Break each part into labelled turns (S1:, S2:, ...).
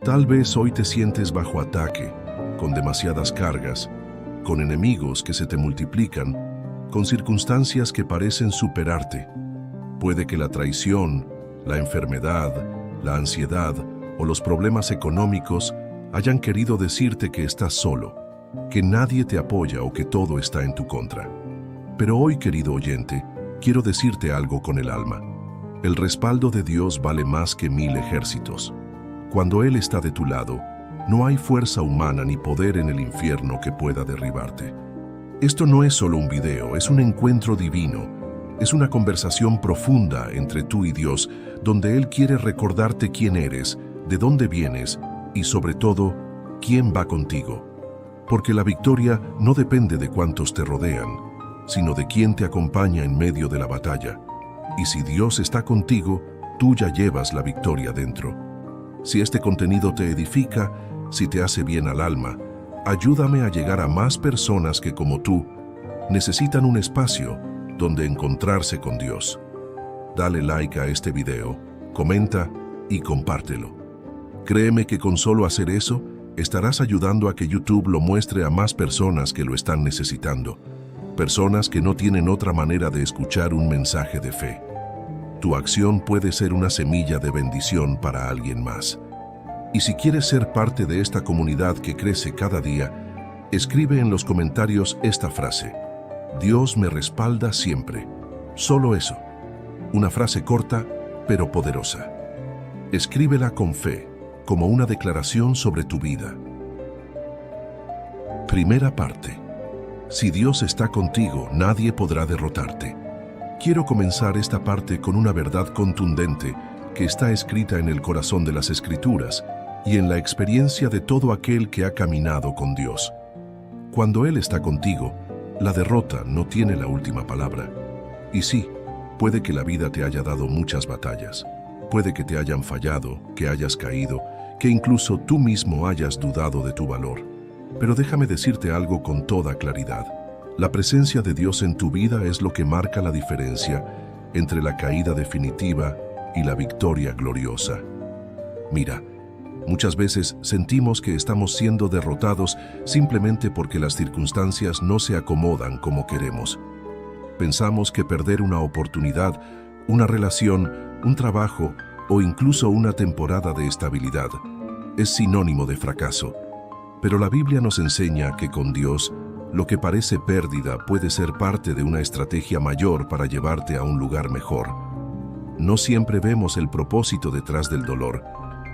S1: Tal vez hoy te sientes bajo ataque, con demasiadas cargas, con enemigos que se te multiplican, con circunstancias que parecen superarte. Puede que la traición, la enfermedad, la ansiedad o los problemas económicos hayan querido decirte que estás solo, que nadie te apoya o que todo está en tu contra. Pero hoy, querido oyente, quiero decirte algo con el alma. El respaldo de Dios vale más que 1000 ejércitos. Cuando Él está de tu lado, no hay fuerza humana ni poder en el infierno que pueda derribarte. Esto no es solo un video, es un encuentro divino. Es una conversación profunda entre tú y Dios, donde Él quiere recordarte quién eres, de dónde vienes y, sobre todo, quién va contigo. Porque la victoria no depende de cuántos te rodean, sino de quién te acompaña en medio de la batalla. Y si Dios está contigo, tú ya llevas la victoria dentro. Si este contenido te edifica, si te hace bien al alma, ayúdame a llegar a más personas que, como tú, necesitan un espacio donde encontrarse con Dios. Dale like a este video, comenta y compártelo. Créeme que con solo hacer eso, estarás ayudando a que YouTube lo muestre a más personas que lo están necesitando. Personas que no tienen otra manera de escuchar un mensaje de fe. Tu acción puede ser una semilla de bendición para alguien más. Y si quieres ser parte de esta comunidad que crece cada día, escribe en los comentarios esta frase: Dios me respalda siempre. Solo eso. Una frase corta, pero poderosa. Escríbela con fe, como una declaración sobre tu vida. Primera parte. Si Dios está contigo, nadie podrá derrotarte. Quiero comenzar esta parte con una verdad contundente que está escrita en el corazón de las Escrituras y en la experiencia de todo aquel que ha caminado con Dios. Cuando Él está contigo, la derrota no tiene la última palabra. Y sí, puede que la vida te haya dado muchas batallas. Puede que te hayan fallado, que hayas caído, que incluso tú mismo hayas dudado de tu valor. Pero déjame decirte algo con toda claridad. La presencia de Dios en tu vida es lo que marca la diferencia entre la caída definitiva y la victoria gloriosa. Mira, muchas veces sentimos que estamos siendo derrotados simplemente porque las circunstancias no se acomodan como queremos. Pensamos que perder una oportunidad, una relación, un trabajo o incluso una temporada de estabilidad es sinónimo de fracaso. Pero la Biblia nos enseña que con Dios, lo que parece pérdida puede ser parte de una estrategia mayor para llevarte a un lugar mejor. No siempre vemos el propósito detrás del dolor,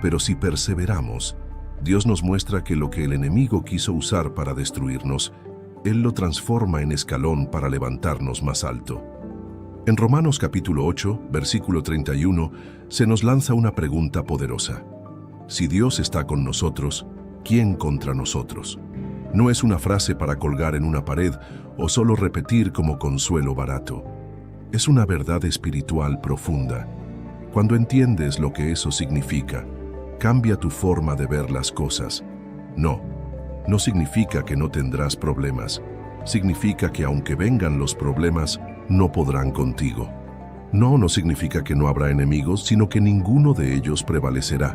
S1: pero si perseveramos, Dios nos muestra que lo que el enemigo quiso usar para destruirnos, Él lo transforma en escalón para levantarnos más alto. En Romanos capítulo 8, versículo 31, se nos lanza una pregunta poderosa. Si Dios está con nosotros, ¿quién contra nosotros? No es una frase para colgar en una pared o solo repetir como consuelo barato. Es una verdad espiritual profunda. Cuando entiendes lo que eso significa, cambia tu forma de ver las cosas. No significa que no tendrás problemas. Significa que aunque vengan los problemas, no podrán contigo. No significa que no habrá enemigos, sino que ninguno de ellos prevalecerá.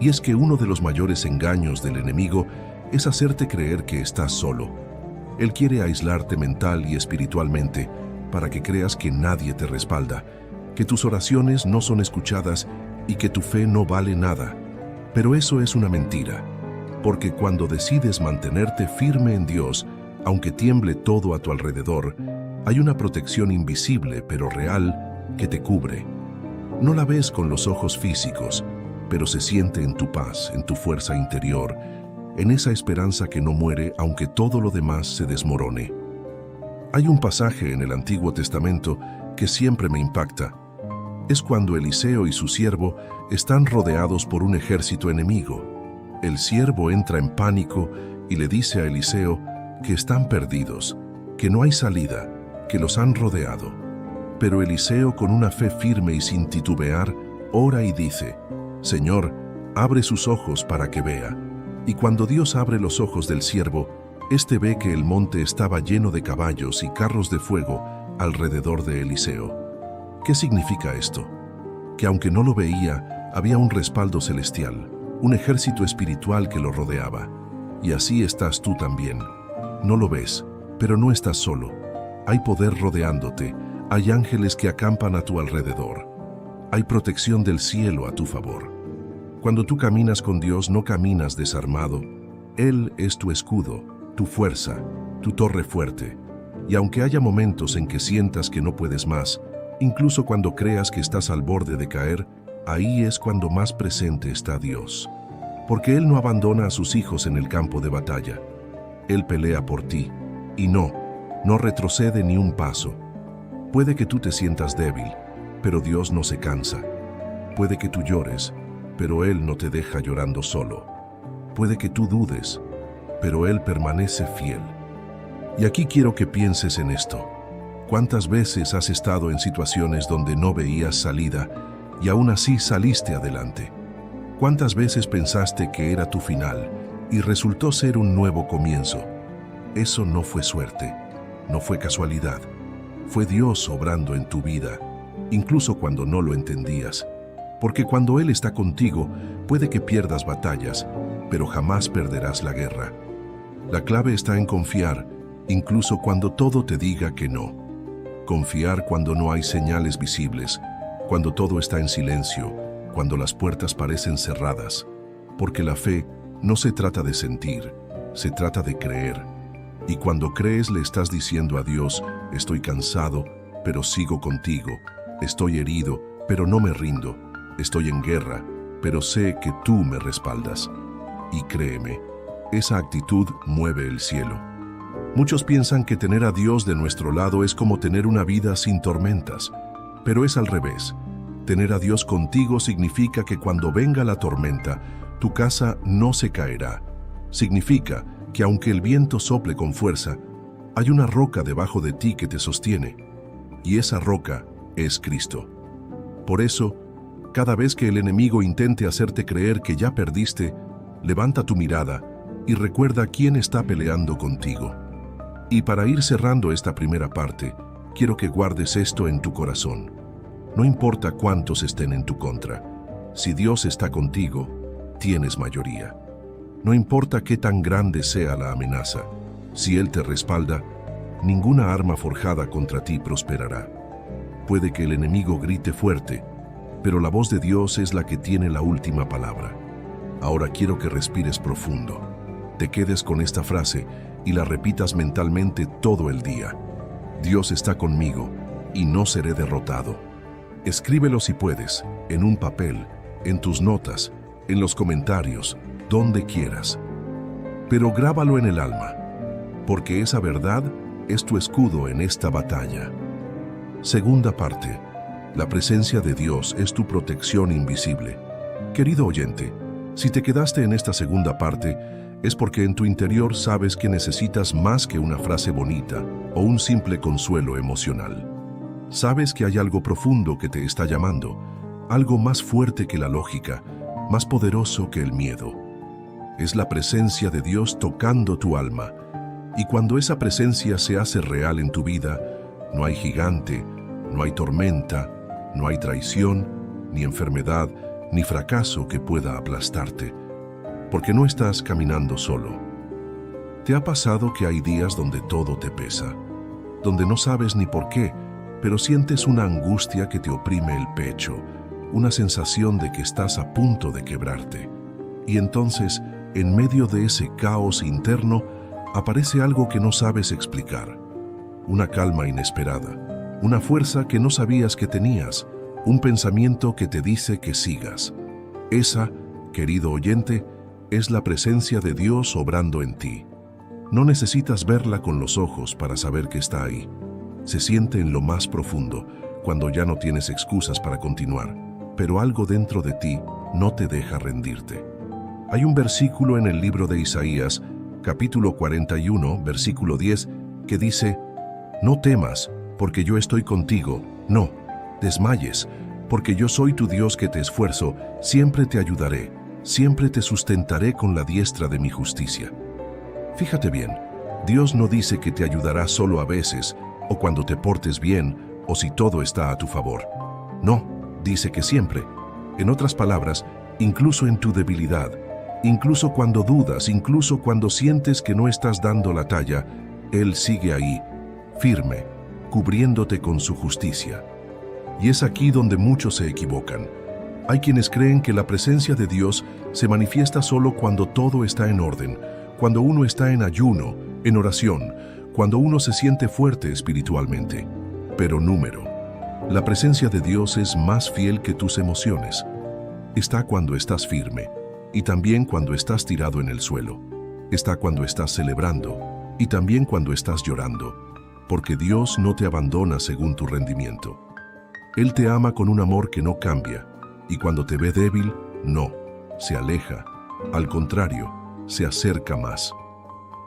S1: Y es que uno de los mayores engaños del enemigo es hacerte creer que estás solo. Él quiere aislarte mental y espiritualmente para que creas que nadie te respalda, que tus oraciones no son escuchadas y que tu fe no vale nada. Pero eso es una mentira, porque cuando decides mantenerte firme en Dios, aunque tiemble todo a tu alrededor, hay una protección invisible pero real que te cubre. No la ves con los ojos físicos, pero se siente en tu paz, en tu fuerza interior, en esa esperanza que no muere aunque todo lo demás se desmorone. Hay un pasaje en el Antiguo Testamento que siempre me impacta. Es cuando Eliseo y su siervo están rodeados por un ejército enemigo. El siervo entra en pánico y le dice a Eliseo que están perdidos, que no hay salida, que los han rodeado. Pero Eliseo, con una fe firme y sin titubear, ora y dice: Señor, abre sus ojos para que vea. Y cuando Dios abre los ojos del siervo, éste ve que el monte estaba lleno de caballos y carros de fuego alrededor de Eliseo. ¿Qué significa esto? Que aunque no lo veía, había un respaldo celestial, un ejército espiritual que lo rodeaba. Y así estás tú también. No lo ves, pero no estás solo. Hay poder rodeándote, hay ángeles que acampan a tu alrededor. Hay protección del cielo a tu favor. Cuando tú caminas con Dios, no caminas desarmado. Él es tu escudo, tu fuerza, tu torre fuerte. Y aunque haya momentos en que sientas que no puedes más, incluso cuando creas que estás al borde de caer, ahí es cuando más presente está Dios. Porque Él no abandona a sus hijos en el campo de batalla. Él pelea por ti, y no retrocede ni un paso. Puede que tú te sientas débil, pero Dios no se cansa. Puede que tú llores, pero Él no te deja llorando solo. Puede que tú dudes, pero Él permanece fiel. Y aquí quiero que pienses en esto. ¿Cuántas veces has estado en situaciones donde no veías salida y aún así saliste adelante? ¿Cuántas veces pensaste que era tu final y resultó ser un nuevo comienzo? Eso no fue suerte, no fue casualidad. Fue Dios obrando en tu vida, incluso cuando no lo entendías. Porque cuando Él está contigo, puede que pierdas batallas, pero jamás perderás la guerra. La clave está en confiar, incluso cuando todo te diga que no. Confiar cuando no hay señales visibles, cuando todo está en silencio, cuando las puertas parecen cerradas. Porque la fe no se trata de sentir, se trata de creer. Y cuando crees le estás diciendo a Dios, estoy cansado, pero sigo contigo. Estoy herido, pero no me rindo. Estoy en guerra, pero sé que tú me respaldas. Y créeme, esa actitud mueve el cielo. Muchos piensan que tener a Dios de nuestro lado es como tener una vida sin tormentas, pero es al revés. Tener a Dios contigo significa que cuando venga la tormenta, tu casa no se caerá. Significa que aunque el viento sople con fuerza, hay una roca debajo de ti que te sostiene, y esa roca es Cristo. Por eso, cada vez que el enemigo intente hacerte creer que ya perdiste, levanta tu mirada y recuerda quién está peleando contigo. Y para ir cerrando esta primera parte, quiero que guardes esto en tu corazón. No importa cuántos estén en tu contra, si Dios está contigo, tienes mayoría. No importa qué tan grande sea la amenaza, si Él te respalda, ninguna arma forjada contra ti prosperará. Puede que el enemigo grite fuerte, pero la voz de Dios es la que tiene la última palabra. Ahora quiero que respires profundo, te quedes con esta frase y la repitas mentalmente todo el día. Dios está conmigo y no seré derrotado. Escríbelo si puedes, en un papel, en tus notas, en los comentarios, donde quieras. Pero grábalo en el alma, porque esa verdad es tu escudo en esta batalla. Segunda parte. La presencia de Dios es tu protección invisible. Querido oyente, si te quedaste en esta segunda parte, es porque en tu interior sabes que necesitas más que una frase bonita o un simple consuelo emocional. Sabes que hay algo profundo que te está llamando, algo más fuerte que la lógica, más poderoso que el miedo. Es la presencia de Dios tocando tu alma, y cuando esa presencia se hace real en tu vida, no hay gigante, no hay tormenta, no hay traición, ni enfermedad, ni fracaso que pueda aplastarte, porque no estás caminando solo. ¿Te ha pasado que hay días donde todo te pesa, donde no sabes ni por qué, pero sientes una angustia que te oprime el pecho, una sensación de que estás a punto de quebrarte? Y entonces, en medio de ese caos interno, aparece algo que no sabes explicar. Una calma inesperada, una fuerza que no sabías que tenías, un pensamiento que te dice que sigas. Esa, querido oyente, es la presencia de Dios obrando en ti. No necesitas verla con los ojos para saber que está ahí. Se siente en lo más profundo, cuando ya no tienes excusas para continuar, pero algo dentro de ti no te deja rendirte. Hay un versículo en el libro de Isaías, capítulo 41, versículo 10, que dice: «No temas, porque yo estoy contigo, no desmayes, porque yo soy tu Dios que te esfuerzo, siempre te ayudaré, siempre te sustentaré con la diestra de mi justicia». Fíjate bien, Dios no dice que te ayudará solo a veces, o cuando te portes bien, o si todo está a tu favor. No, dice que siempre. En otras palabras, incluso en tu debilidad, incluso cuando dudas, incluso cuando sientes que no estás dando la talla, Él sigue ahí, firme, cubriéndote con su justicia. Y es aquí donde muchos se equivocan. Hay quienes creen que la presencia de Dios se manifiesta solo cuando todo está en orden, cuando uno está en ayuno, en oración, cuando uno se siente fuerte espiritualmente. Pero la presencia de Dios es más fiel que tus emociones. Está cuando estás firme y también cuando estás tirado en el suelo. Está cuando estás celebrando y también cuando estás llorando, porque Dios no te abandona según tu rendimiento. Él te ama con un amor que no cambia, y cuando te ve débil, no, se aleja. Al contrario, se acerca más.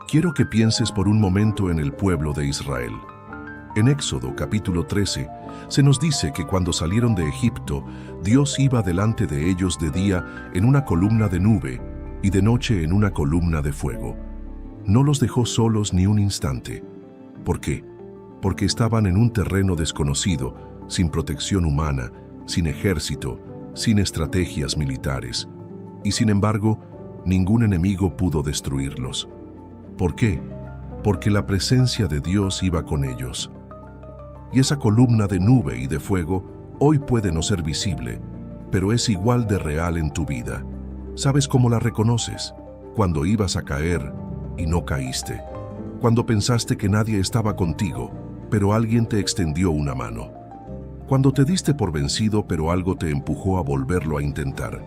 S1: Quiero que pienses por un momento en el pueblo de Israel. En Éxodo capítulo 13, se nos dice que cuando salieron de Egipto, Dios iba delante de ellos de día en una columna de nube y de noche en una columna de fuego. No los dejó solos ni un instante. ¿Por qué? Porque estaban en un terreno desconocido, sin protección humana, sin ejército, sin estrategias militares. Y sin embargo, ningún enemigo pudo destruirlos. ¿Por qué? Porque la presencia de Dios iba con ellos. Y esa columna de nube y de fuego hoy puede no ser visible, pero es igual de real en tu vida. ¿Sabes cómo la reconoces? Cuando ibas a caer y no caíste. Cuando pensaste que nadie estaba contigo, pero alguien te extendió una mano. Cuando te diste por vencido, pero algo te empujó a volverlo a intentar.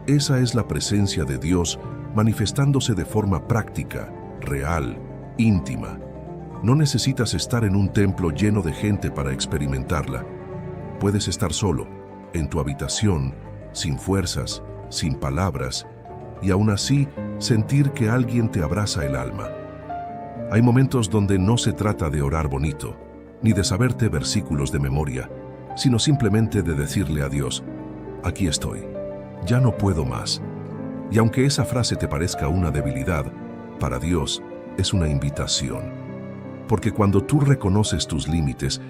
S1: Esa es la presencia de Dios manifestándose de forma práctica, real, íntima. No necesitas estar en un templo lleno de gente para experimentarla. Puedes estar solo, en tu habitación, sin fuerzas, sin palabras, y aún así sentir que alguien te abraza el alma. Hay momentos donde no se trata de orar bonito, ni de saberte versículos de memoria, sino simplemente de decirle a Dios: aquí estoy, ya no puedo más. Y aunque esa frase te parezca una debilidad, para Dios es una invitación. Porque cuando tú reconoces tus límites,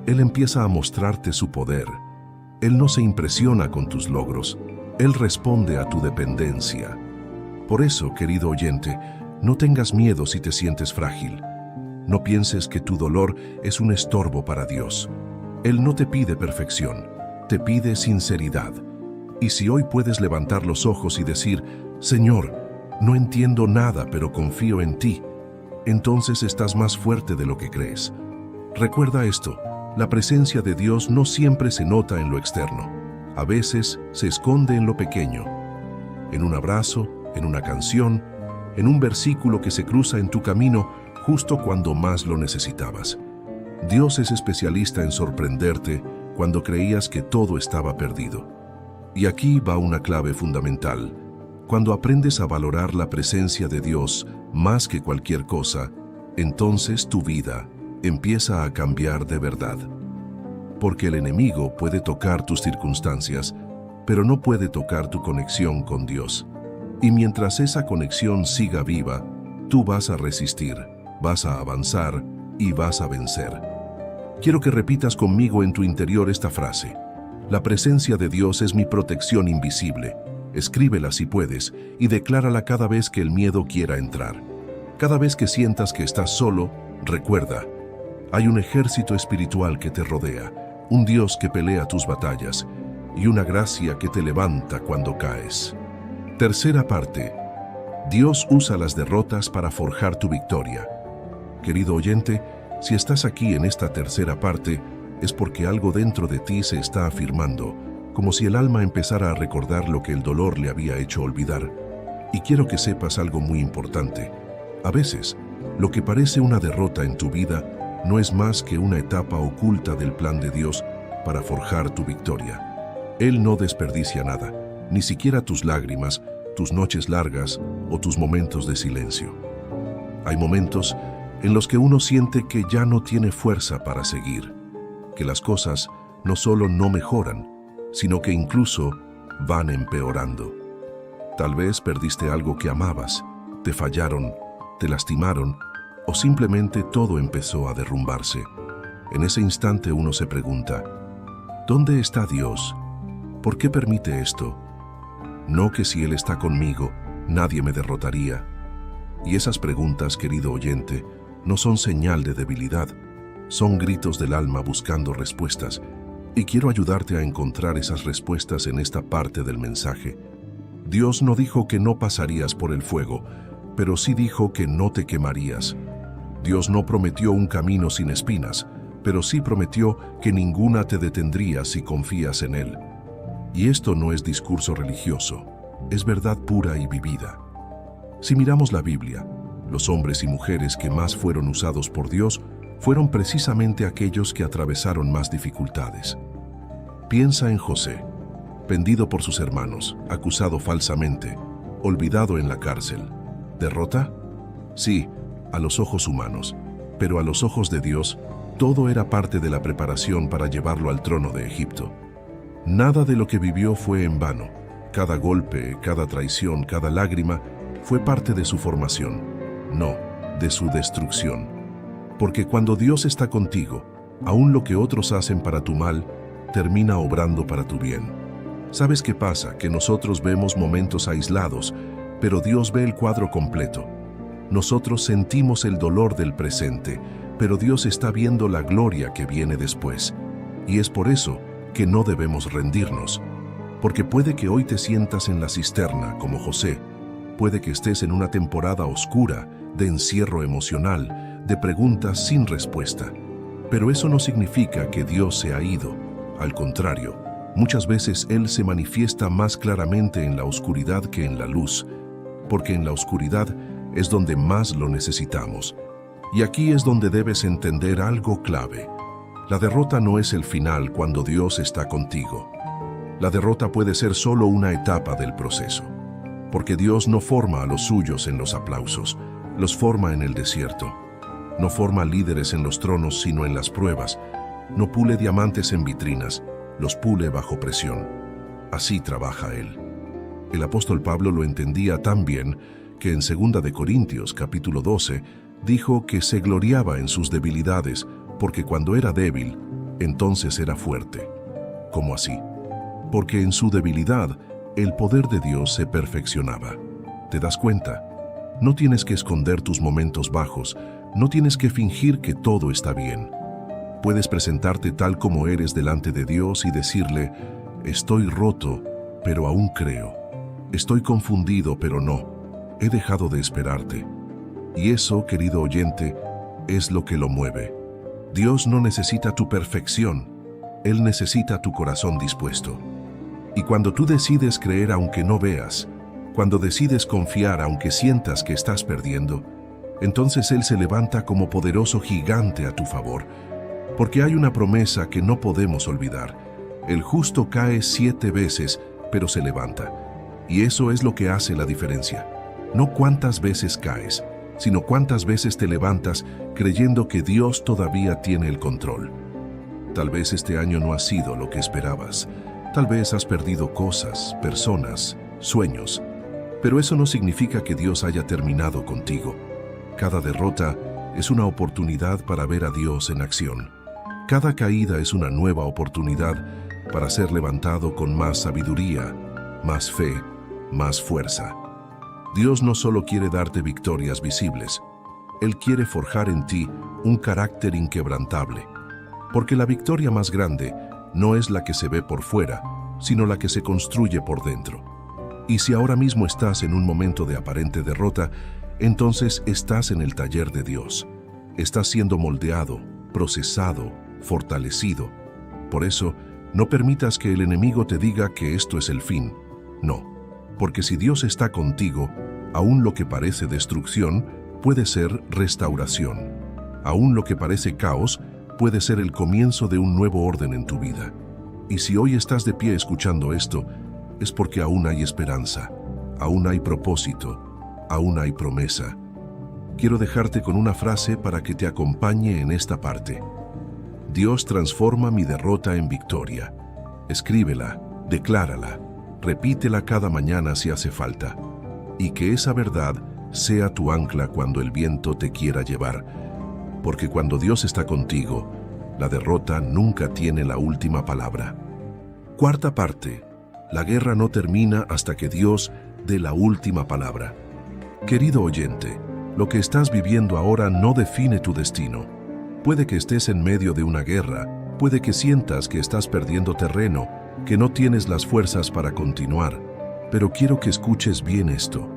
S1: Él empieza a mostrarte su poder. Él no se impresiona con tus logros, Él responde a tu dependencia. Por eso, querido oyente, no tengas miedo si te sientes frágil. No pienses que tu dolor es un estorbo para Dios. Él no te pide perfección, te pide sinceridad. Y si hoy puedes levantar los ojos y decir: Señor, no entiendo nada, pero confío en ti, entonces estás más fuerte de lo que crees. Recuerda esto: la presencia de Dios no siempre se nota en lo externo. A veces se esconde en lo pequeño, en un abrazo, en una canción, en un versículo que se cruza en tu camino justo cuando más lo necesitabas. Dios es especialista en sorprenderte cuando creías que todo estaba perdido. Y aquí va una clave fundamental. Cuando aprendes a valorar la presencia de Dios más que cualquier cosa, entonces tu vida empieza a cambiar de verdad. Porque el enemigo puede tocar tus circunstancias, pero no puede tocar tu conexión con Dios. Y mientras esa conexión siga viva, tú vas a resistir, vas a avanzar y vas a vencer. Quiero que repitas conmigo en tu interior esta frase: la presencia de Dios es mi protección invisible. Escríbela si puedes y declárala cada vez que el miedo quiera entrar. Cada vez que sientas que estás solo, recuerda: hay un ejército espiritual que te rodea, un Dios que pelea tus batallas y una gracia que te levanta cuando caes. Tercera parte. Dios usa las derrotas para forjar tu victoria. Querido oyente, si estás aquí en esta tercera parte, es porque algo dentro de ti se está afirmando, como si el alma empezara a recordar lo que el dolor le había hecho olvidar. Y quiero que sepas algo muy importante. A veces, lo que parece una derrota en tu vida no es más que una etapa oculta del plan de Dios para forjar tu victoria. Él no desperdicia nada, ni siquiera tus lágrimas, tus noches largas o tus momentos de silencio. Hay momentos en los que uno siente que ya no tiene fuerza para seguir, que las cosas no solo no mejoran, sino que incluso van empeorando. Tal vez perdiste algo que amabas, te fallaron, te lastimaron o simplemente todo empezó a derrumbarse. En ese instante uno se pregunta: ¿dónde está Dios? ¿Por qué permite esto? No que si Él está conmigo, nadie me derrotaría. Y esas preguntas, querido oyente, no son señal de debilidad, son gritos del alma buscando respuestas. Y quiero ayudarte a encontrar esas respuestas en esta parte del mensaje. Dios no dijo que no pasarías por el fuego, pero sí dijo que no te quemarías. Dios no prometió un camino sin espinas, pero sí prometió que ninguna te detendría si confías en Él. Y esto no es discurso religioso, es verdad pura y vivida. Si miramos la Biblia, los hombres y mujeres que más fueron usados por Dios fueron precisamente aquellos que atravesaron más dificultades. Piensa en José, vendido por sus hermanos, acusado falsamente, olvidado en la cárcel. ¿Derrota? Sí, a los ojos humanos, pero a los ojos de Dios, todo era parte de la preparación para llevarlo al trono de Egipto. Nada de lo que vivió fue en vano. Cada golpe, cada traición, cada lágrima fue parte de su formación, no de su destrucción. Porque cuando Dios está contigo, aún lo que otros hacen para tu mal, termina obrando para tu bien. ¿Sabes qué pasa? Que nosotros vemos momentos aislados, pero Dios ve el cuadro completo. Nosotros sentimos el dolor del presente, pero Dios está viendo la gloria que viene después. Y es por eso que no debemos rendirnos. Porque puede que hoy te sientas en la cisterna, como José. Puede que estés en una temporada oscura, de encierro emocional, de preguntas sin respuesta. Pero eso no significa que Dios se ha ido. Al contrario, muchas veces Él se manifiesta más claramente en la oscuridad que en la luz, porque en la oscuridad es donde más lo necesitamos. Y aquí es donde debes entender algo clave. La derrota no es el final cuando Dios está contigo. La derrota puede ser solo una etapa del proceso, porque Dios no forma a los suyos en los aplausos, los forma en el desierto. No forma líderes en los tronos, sino en las pruebas. No pule diamantes en vitrinas, los pule bajo presión. Así trabaja Él. El apóstol Pablo lo entendía tan bien que en 2 de Corintios, capítulo 12, dijo que se gloriaba en sus debilidades, porque cuando era débil, entonces era fuerte. ¿Cómo así? Porque en su debilidad, el poder de Dios se perfeccionaba. ¿Te das cuenta? No tienes que esconder tus momentos bajos, no tienes que fingir que todo está bien. Puedes presentarte tal como eres delante de Dios y decirle, estoy roto, pero aún creo. Estoy confundido, pero no. He dejado de esperarte. Y eso, querido oyente, es lo que lo mueve. Dios no necesita tu perfección, Él necesita tu corazón dispuesto. Y cuando tú decides creer aunque no veas, cuando decides confiar aunque sientas que estás perdiendo, entonces Él se levanta como poderoso gigante a tu favor, porque hay una promesa que no podemos olvidar. El justo cae 7 veces, pero se levanta. Y eso es lo que hace la diferencia. No cuántas veces caes, sino cuántas veces te levantas creyendo que Dios todavía tiene el control. Tal vez este año no ha sido lo que esperabas. Tal vez has perdido cosas, personas, sueños. Pero eso no significa que Dios haya terminado contigo. Cada derrota es una oportunidad para ver a Dios en acción. Cada caída es una nueva oportunidad para ser levantado con más sabiduría, más fe, más fuerza. Dios no solo quiere darte victorias visibles, Él quiere forjar en ti un carácter inquebrantable. Porque la victoria más grande no es la que se ve por fuera, sino la que se construye por dentro. Y si ahora mismo estás en un momento de aparente derrota, entonces estás en el taller de Dios. Estás siendo moldeado, procesado, fortalecido. Por eso, no permitas que el enemigo te diga que esto es el fin. No, porque si Dios está contigo, aún lo que parece destrucción puede ser restauración. Aún lo que parece caos puede ser el comienzo de un nuevo orden en tu vida. Y si hoy estás de pie escuchando esto, es porque aún hay esperanza, aún hay propósito, aún hay promesa. Quiero dejarte con una frase para que te acompañe en esta parte. Dios transforma mi derrota en victoria. Escríbela, declárala, repítela cada mañana si hace falta. Y que esa verdad sea tu ancla cuando el viento te quiera llevar. Porque cuando Dios está contigo, la derrota nunca tiene la última palabra. Cuarta parte. La guerra no termina hasta que Dios dé la última palabra. Querido oyente, lo que estás viviendo ahora no define tu destino. Puede que estés en medio de una guerra, puede que sientas que estás perdiendo terreno, que no tienes las fuerzas para continuar, pero quiero que escuches bien esto.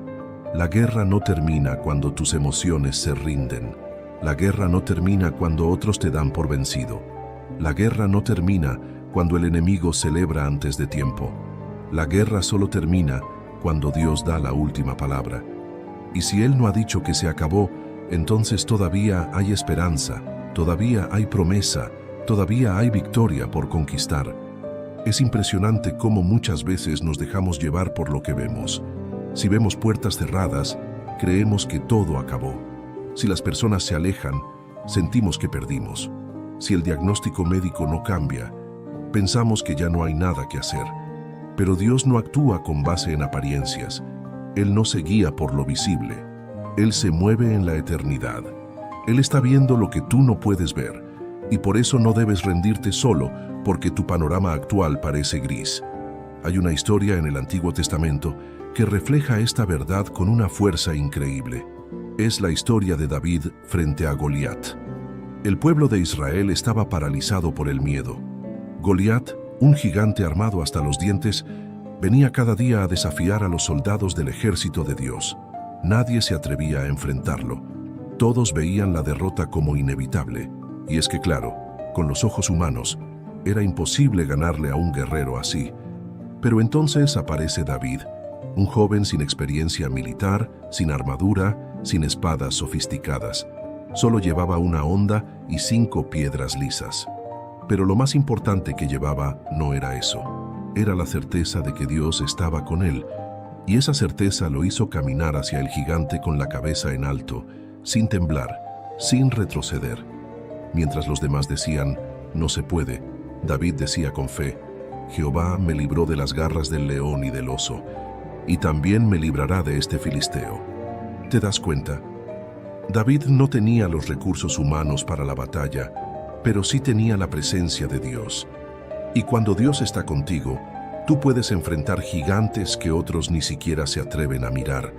S1: La guerra no termina cuando tus emociones se rinden. La guerra no termina cuando otros te dan por vencido. La guerra no termina cuando el enemigo celebra antes de tiempo. La guerra solo termina cuando Dios da la última palabra. Y si Él no ha dicho que se acabó, entonces todavía hay esperanza, todavía hay promesa, todavía hay victoria por conquistar. Es impresionante cómo muchas veces nos dejamos llevar por lo que vemos. Si vemos puertas cerradas, creemos que todo acabó. Si las personas se alejan, sentimos que perdimos. Si el diagnóstico médico no cambia, pensamos que ya no hay nada que hacer. Pero Dios no actúa con base en apariencias. Él no se guía por lo visible. Él se mueve en la eternidad. Él está viendo lo que tú no puedes ver, y por eso no debes rendirte solo porque tu panorama actual parece gris. Hay una historia en el Antiguo Testamento que refleja esta verdad con una fuerza increíble. Es la historia de David frente a Goliat. El pueblo de Israel estaba paralizado por el miedo. Goliat, un gigante armado hasta los dientes, venía cada día a desafiar a los soldados del ejército de Dios. Nadie se atrevía a enfrentarlo. Todos veían la derrota como inevitable. Y es que, claro, con los ojos humanos, era imposible ganarle a un guerrero así. Pero entonces aparece David, un joven sin experiencia militar, sin armadura, sin espadas sofisticadas. Solo llevaba una honda y 5 piedras lisas. Pero lo más importante que llevaba no era eso. Era la certeza de que Dios estaba con él. Y esa certeza lo hizo caminar hacia el gigante con la cabeza en alto, sin temblar, sin retroceder. Mientras los demás decían, no se puede, David decía con fe, Jehová me libró de las garras del león y del oso, y también me librará de este filisteo. ¿Te das cuenta? David no tenía los recursos humanos para la batalla, pero sí tenía la presencia de Dios. Y cuando Dios está contigo, tú puedes enfrentar gigantes que otros ni siquiera se atreven a mirar.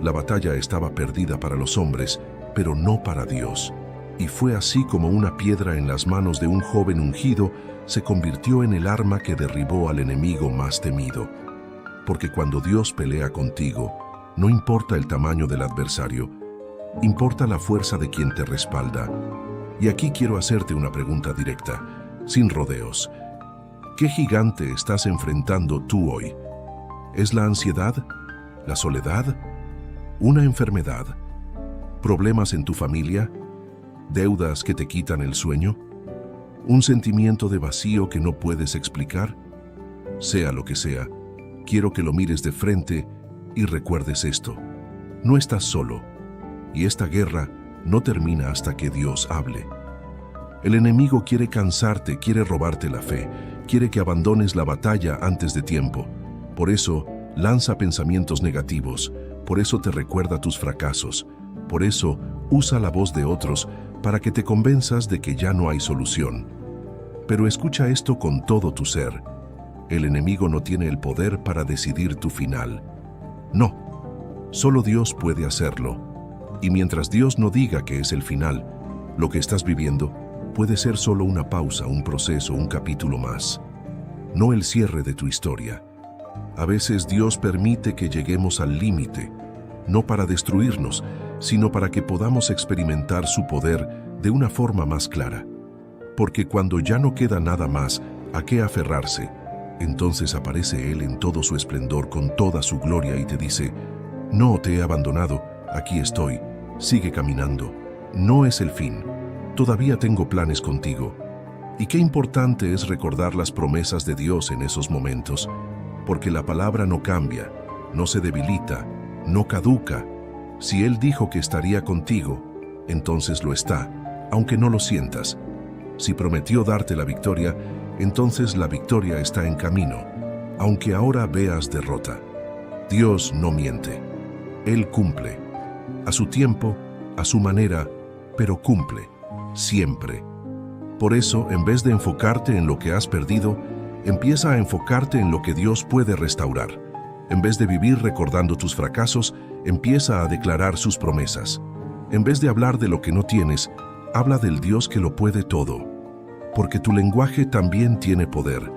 S1: La batalla estaba perdida para los hombres, pero no para Dios. Y fue así como una piedra en las manos de un joven ungido se convirtió en el arma que derribó al enemigo más temido. Porque cuando Dios pelea contigo, no importa el tamaño del adversario, importa la fuerza de quien te respalda. Y aquí quiero hacerte una pregunta directa, sin rodeos. ¿Qué gigante estás enfrentando tú hoy? ¿Es la ansiedad? ¿La soledad? ¿Una enfermedad? ¿Problemas en tu familia? ¿Deudas que te quitan el sueño? ¿Un sentimiento de vacío que no puedes explicar? Sea lo que sea, quiero que lo mires de frente y recuerdes esto. No estás solo, y esta guerra no termina hasta que Dios hable. El enemigo quiere cansarte, quiere robarte la fe, quiere que abandones la batalla antes de tiempo. Por eso, lanza pensamientos negativos, por eso te recuerda tus fracasos, por eso usa la voz de otros para que te convenzas de que ya no hay solución. Pero escucha esto con todo tu ser. El enemigo no tiene el poder para decidir tu final. No, solo Dios puede hacerlo. Y mientras Dios no diga que es el final, lo que estás viviendo puede ser solo una pausa, un proceso, un capítulo más. No el cierre de tu historia. A veces Dios permite que lleguemos al límite, no para destruirnos, sino para que podamos experimentar su poder de una forma más clara. Porque cuando ya no queda nada más a qué aferrarse, entonces aparece Él en todo su esplendor, con toda su gloria, y te dice, no te he abandonado, aquí estoy, sigue caminando. No es el fin, todavía tengo planes contigo. Y qué importante es recordar las promesas de Dios en esos momentos, porque la palabra no cambia, no se debilita, no caduca. Si Él dijo que estaría contigo, entonces lo está, aunque no lo sientas. Si prometió darte la victoria, entonces la victoria está en camino, aunque ahora veas derrota. Dios no miente. Él cumple. A su tiempo, a su manera, pero cumple, siempre. Por eso, en vez de enfocarte en lo que has perdido, Empieza a enfocarte en lo que Dios puede restaurar. En vez de vivir recordando tus fracasos, empieza a declarar sus promesas. En vez de hablar de lo que no tienes, habla del Dios que lo puede todo. Porque tu lenguaje también tiene poder,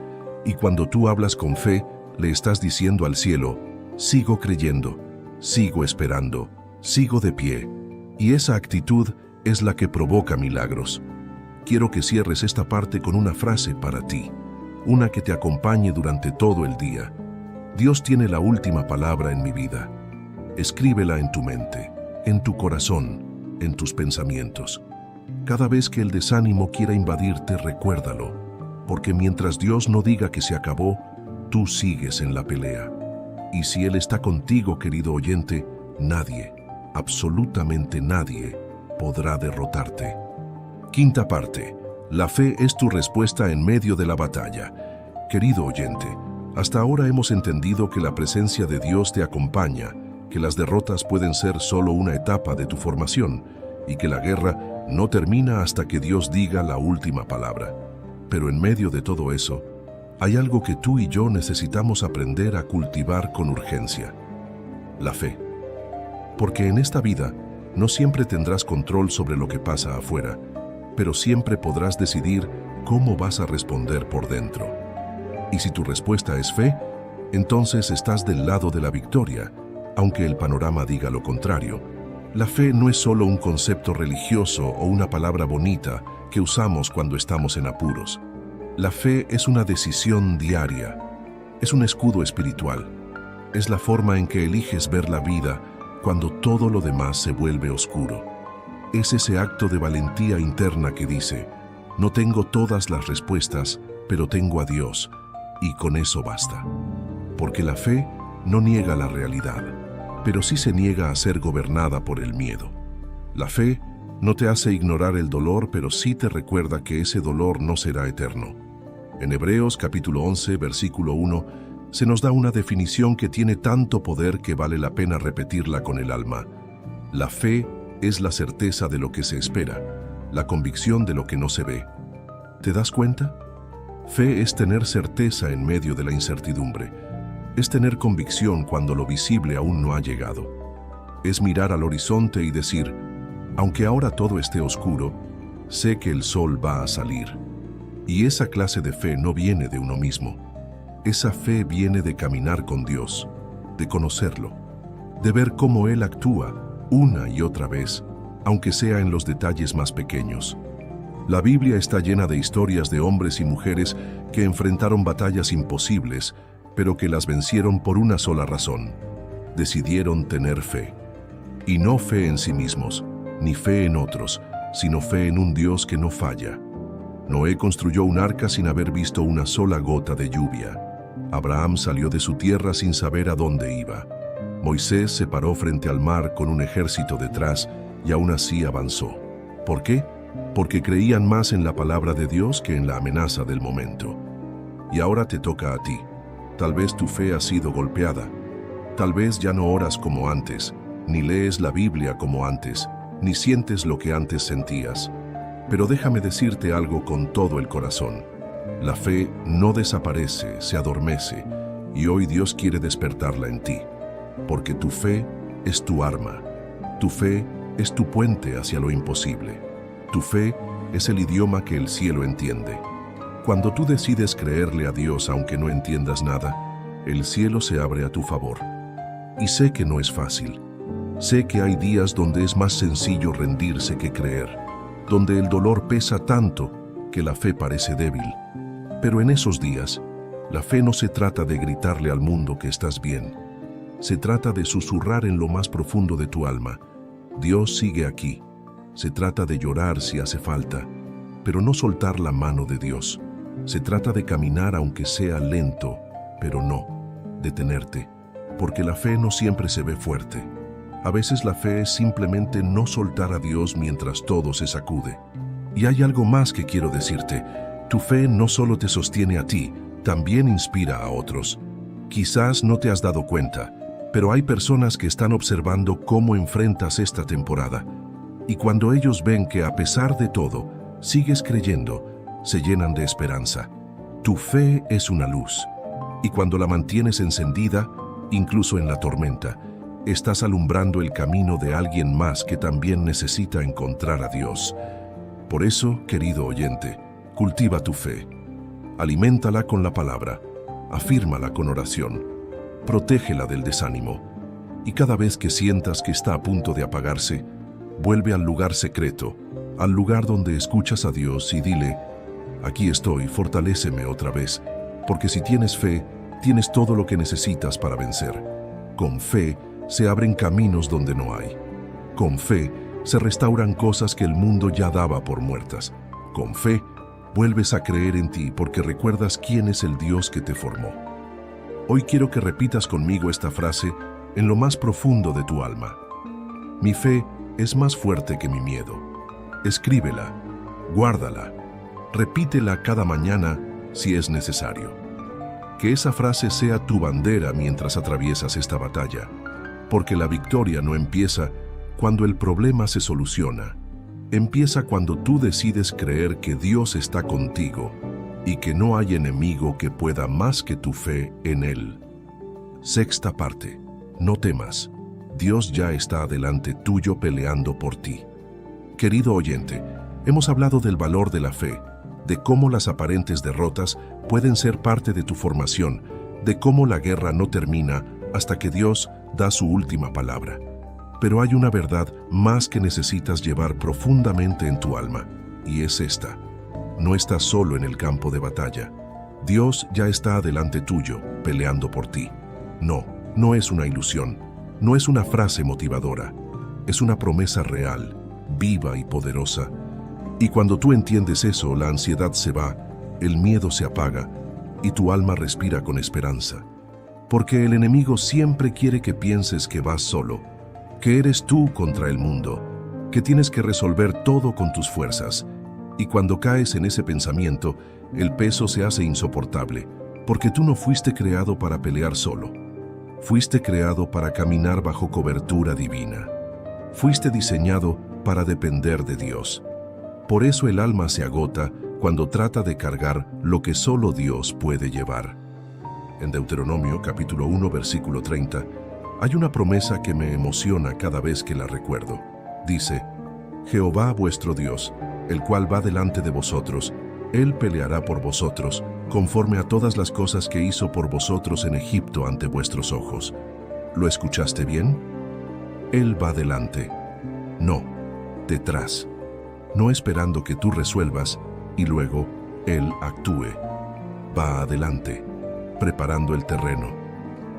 S1: y cuando tú hablas con fe, le estás diciendo al cielo: sigo creyendo, sigo esperando, sigo de pie. Y esa actitud es la que provoca milagros. Quiero que cierres esta parte con una frase para ti, una que te acompañe durante todo el día. Dios tiene la última palabra en mi vida. Escríbela en tu mente, en tu corazón, en tus pensamientos. Cada vez que el desánimo quiera invadirte, recuérdalo, porque mientras Dios no diga que se acabó, tú sigues en la pelea. Y si Él está contigo, querido oyente, nadie, absolutamente nadie, podrá derrotarte. Quinta parte. La fe es tu respuesta en medio de la batalla. Querido oyente, hasta ahora hemos entendido que la presencia de Dios te acompaña, que las derrotas pueden ser solo una etapa de tu formación y que la guerra no termina hasta que Dios diga la última palabra. Pero en medio de todo eso, hay algo que tú y yo necesitamos aprender a cultivar con urgencia: la fe. Porque en esta vida no siempre tendrás control sobre lo que pasa afuera, pero siempre podrás decidir cómo vas a responder por dentro. Y si tu respuesta es fe, entonces estás del lado de la victoria, aunque el panorama diga lo contrario. La fe no es solo un concepto religioso o una palabra bonita que usamos cuando estamos en apuros. La fe es una decisión diaria, es un escudo espiritual, es la forma en que eliges ver la vida cuando todo lo demás se vuelve oscuro. Es ese acto de valentía interna que dice: no tengo todas las respuestas, pero tengo a Dios, y con eso basta. Porque la fe no niega la realidad, pero sí se niega a ser gobernada por el miedo. La fe no te hace ignorar el dolor, pero sí te recuerda que ese dolor no será eterno. En Hebreos capítulo 11, versículo 1, se nos da una definición que tiene tanto poder que vale la pena repetirla con el alma. La fe es la certeza de lo que se espera, la convicción de lo que no se ve. ¿Te das cuenta? Fe es tener certeza en medio de la incertidumbre. Es tener convicción cuando lo visible aún no ha llegado. Es mirar al horizonte y decir: aunque ahora todo esté oscuro, sé que el sol va a salir. Y esa clase de fe no viene de uno mismo. Esa fe viene de caminar con Dios, de conocerlo, de ver cómo Él actúa una y otra vez, aunque sea en los detalles más pequeños. La Biblia está llena de historias de hombres y mujeres que enfrentaron batallas imposibles, pero que las vencieron por una sola razón: decidieron tener fe. Y no fe en sí mismos, ni fe en otros, sino fe en un Dios que no falla. Noé construyó un arca sin haber visto una sola gota de lluvia. Abraham salió de su tierra sin saber a dónde iba. Moisés se paró frente al mar con un ejército detrás y aún así avanzó. ¿Por qué? Porque creían más en la palabra de Dios que en la amenaza del momento. Y ahora te toca a ti. Tal vez tu fe ha sido golpeada. Tal vez ya no oras como antes, ni lees la Biblia como antes, ni sientes lo que antes sentías. Pero déjame decirte algo con todo el corazón. La fe no desaparece, se adormece, y hoy Dios quiere despertarla en ti. Porque tu fe es tu arma. Tu fe es tu puente hacia lo imposible. Tu fe es el idioma que el cielo entiende. Cuando tú decides creerle a Dios aunque no entiendas nada, el cielo se abre a tu favor. Y sé que no es fácil. Sé que hay días donde es más sencillo rendirse que creer, donde el dolor pesa tanto que la fe parece débil. Pero en esos días, la fe no se trata de gritarle al mundo que estás bien. Se trata de susurrar en lo más profundo de tu alma: Dios sigue aquí. Se trata de llorar si hace falta, pero no soltar la mano de Dios. Se trata de caminar aunque sea lento, pero no detenerte, porque la fe no siempre se ve fuerte. A veces la fe es simplemente no soltar a Dios mientras todo se sacude. Y hay algo más que quiero decirte. Tu fe no solo te sostiene a ti, también inspira a otros. Quizás no te has dado cuenta, pero hay personas que están observando cómo enfrentas esta temporada. Y cuando ellos ven que a pesar de todo, sigues creyendo, se llenan de esperanza. Tu fe es una luz, y cuando la mantienes encendida, incluso en la tormenta, estás alumbrando el camino de alguien más que también necesita encontrar a Dios. Por eso, querido oyente, cultiva tu fe. Aliméntala con la palabra, afírmala con oración, protégela del desánimo, y cada vez que sientas que está a punto de apagarse, vuelve al lugar secreto, al lugar donde escuchas a Dios y dile: aquí estoy, fortaléceme otra vez, porque si tienes fe, tienes todo lo que necesitas para vencer. Con fe se abren caminos donde no hay. Con fe se restauran cosas que el mundo ya daba por muertas. Con fe vuelves a creer en ti porque recuerdas quién es el Dios que te formó. Hoy quiero que repitas conmigo esta frase en lo más profundo de tu alma. Mi fe es más fuerte que mi miedo. Escríbela, guárdala, repítela cada mañana si es necesario. Que esa frase sea tu bandera mientras atraviesas esta batalla, porque la victoria no empieza cuando el problema se soluciona. Empieza cuando tú decides creer que Dios está contigo y que no hay enemigo que pueda más que tu fe en Él. Sexta parte. No temas. Dios ya está delante tuyo peleando por ti. Querido oyente, hemos hablado del valor de la fe, de cómo las aparentes derrotas pueden ser parte de tu formación, de cómo la guerra no termina hasta que Dios da su última palabra. Pero hay una verdad más que necesitas llevar profundamente en tu alma, y es esta: no estás solo en el campo de batalla. Dios ya está delante tuyo, peleando por ti. No es una ilusión, no es una frase motivadora, es una promesa real, viva y poderosa. Y cuando tú entiendes eso, la ansiedad se va, el miedo se apaga, y tu alma respira con esperanza. Porque el enemigo siempre quiere que pienses que vas solo, que eres tú contra el mundo, que tienes que resolver todo con tus fuerzas. Y cuando caes en ese pensamiento, el peso se hace insoportable, porque tú no fuiste creado para pelear solo. Fuiste creado para caminar bajo cobertura divina. Fuiste diseñado para depender de Dios. Por eso el alma se agota cuando trata de cargar lo que solo Dios puede llevar. En Deuteronomio capítulo 1 versículo 30 hay una promesa que me emociona cada vez que la recuerdo. Dice: Jehová vuestro Dios, el cual va delante de vosotros, Él peleará por vosotros, conforme a todas las cosas que hizo por vosotros en Egipto ante vuestros ojos. ¿Lo escuchaste bien? Él va delante, no detrás, no esperando que tú resuelvas y luego Él actúe. Va adelante, preparando el terreno,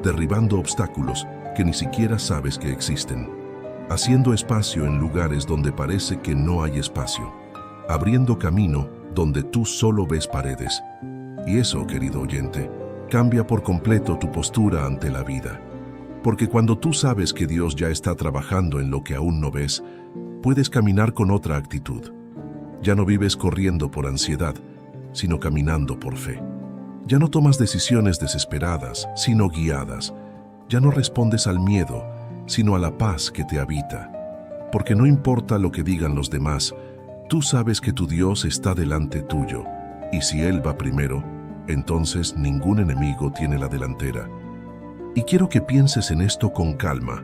S1: derribando obstáculos que ni siquiera sabes que existen, haciendo espacio en lugares donde parece que no hay espacio, abriendo camino donde tú solo ves paredes. Y eso, querido oyente, cambia por completo tu postura ante la vida. Porque cuando tú sabes que Dios ya está trabajando en lo que aún no ves, puedes caminar con otra actitud. Ya no vives corriendo por ansiedad, sino caminando por fe. Ya no tomas decisiones desesperadas, sino guiadas. Ya no respondes al miedo, sino a la paz que te habita. Porque no importa lo que digan los demás, tú sabes que tu Dios está delante tuyo, y si Él va primero, entonces ningún enemigo tiene la delantera. Y quiero que pienses en esto con calma.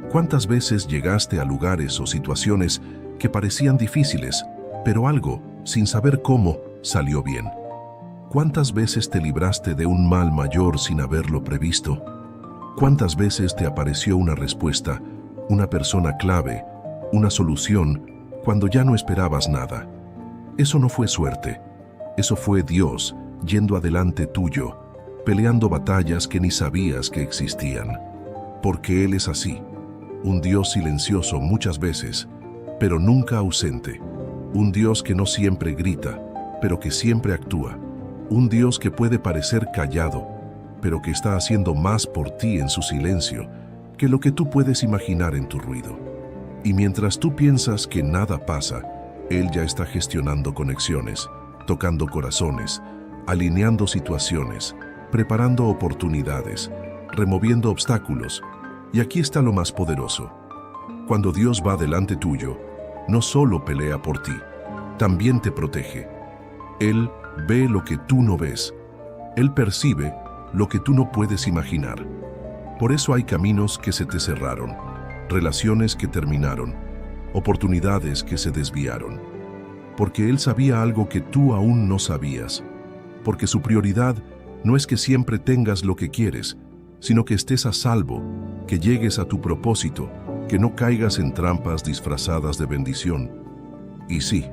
S1: ¿Cuántas veces llegaste a lugares o situaciones que parecían difíciles, pero algo, sin saber cómo, salió bien? ¿Cuántas veces te libraste de un mal mayor sin haberlo previsto? ¿Cuántas veces te apareció una respuesta, una persona clave, una solución, cuando ya no esperabas nada? Eso no fue suerte, eso fue Dios yendo adelante tuyo, peleando batallas que ni sabías que existían. Porque Él es así, un Dios silencioso muchas veces, pero nunca ausente. Un Dios que no siempre grita, pero que siempre actúa. Un Dios que puede parecer callado, pero que está haciendo más por ti en su silencio que lo que tú puedes imaginar en tu ruido. Y mientras tú piensas que nada pasa, Él ya está gestionando conexiones, tocando corazones, alineando situaciones, preparando oportunidades, removiendo obstáculos. Y aquí está lo más poderoso. Cuando Dios va delante tuyo, no solo pelea por ti, también te protege. Él ve lo que tú no ves. Él percibe lo que tú no puedes imaginar. Por eso hay caminos que se te cerraron, relaciones que terminaron, oportunidades que se desviaron. Porque Él sabía algo que tú aún no sabías. Porque su prioridad no es que siempre tengas lo que quieres, sino que estés a salvo, que llegues a tu propósito, que no caigas en trampas disfrazadas de bendición. Y sí,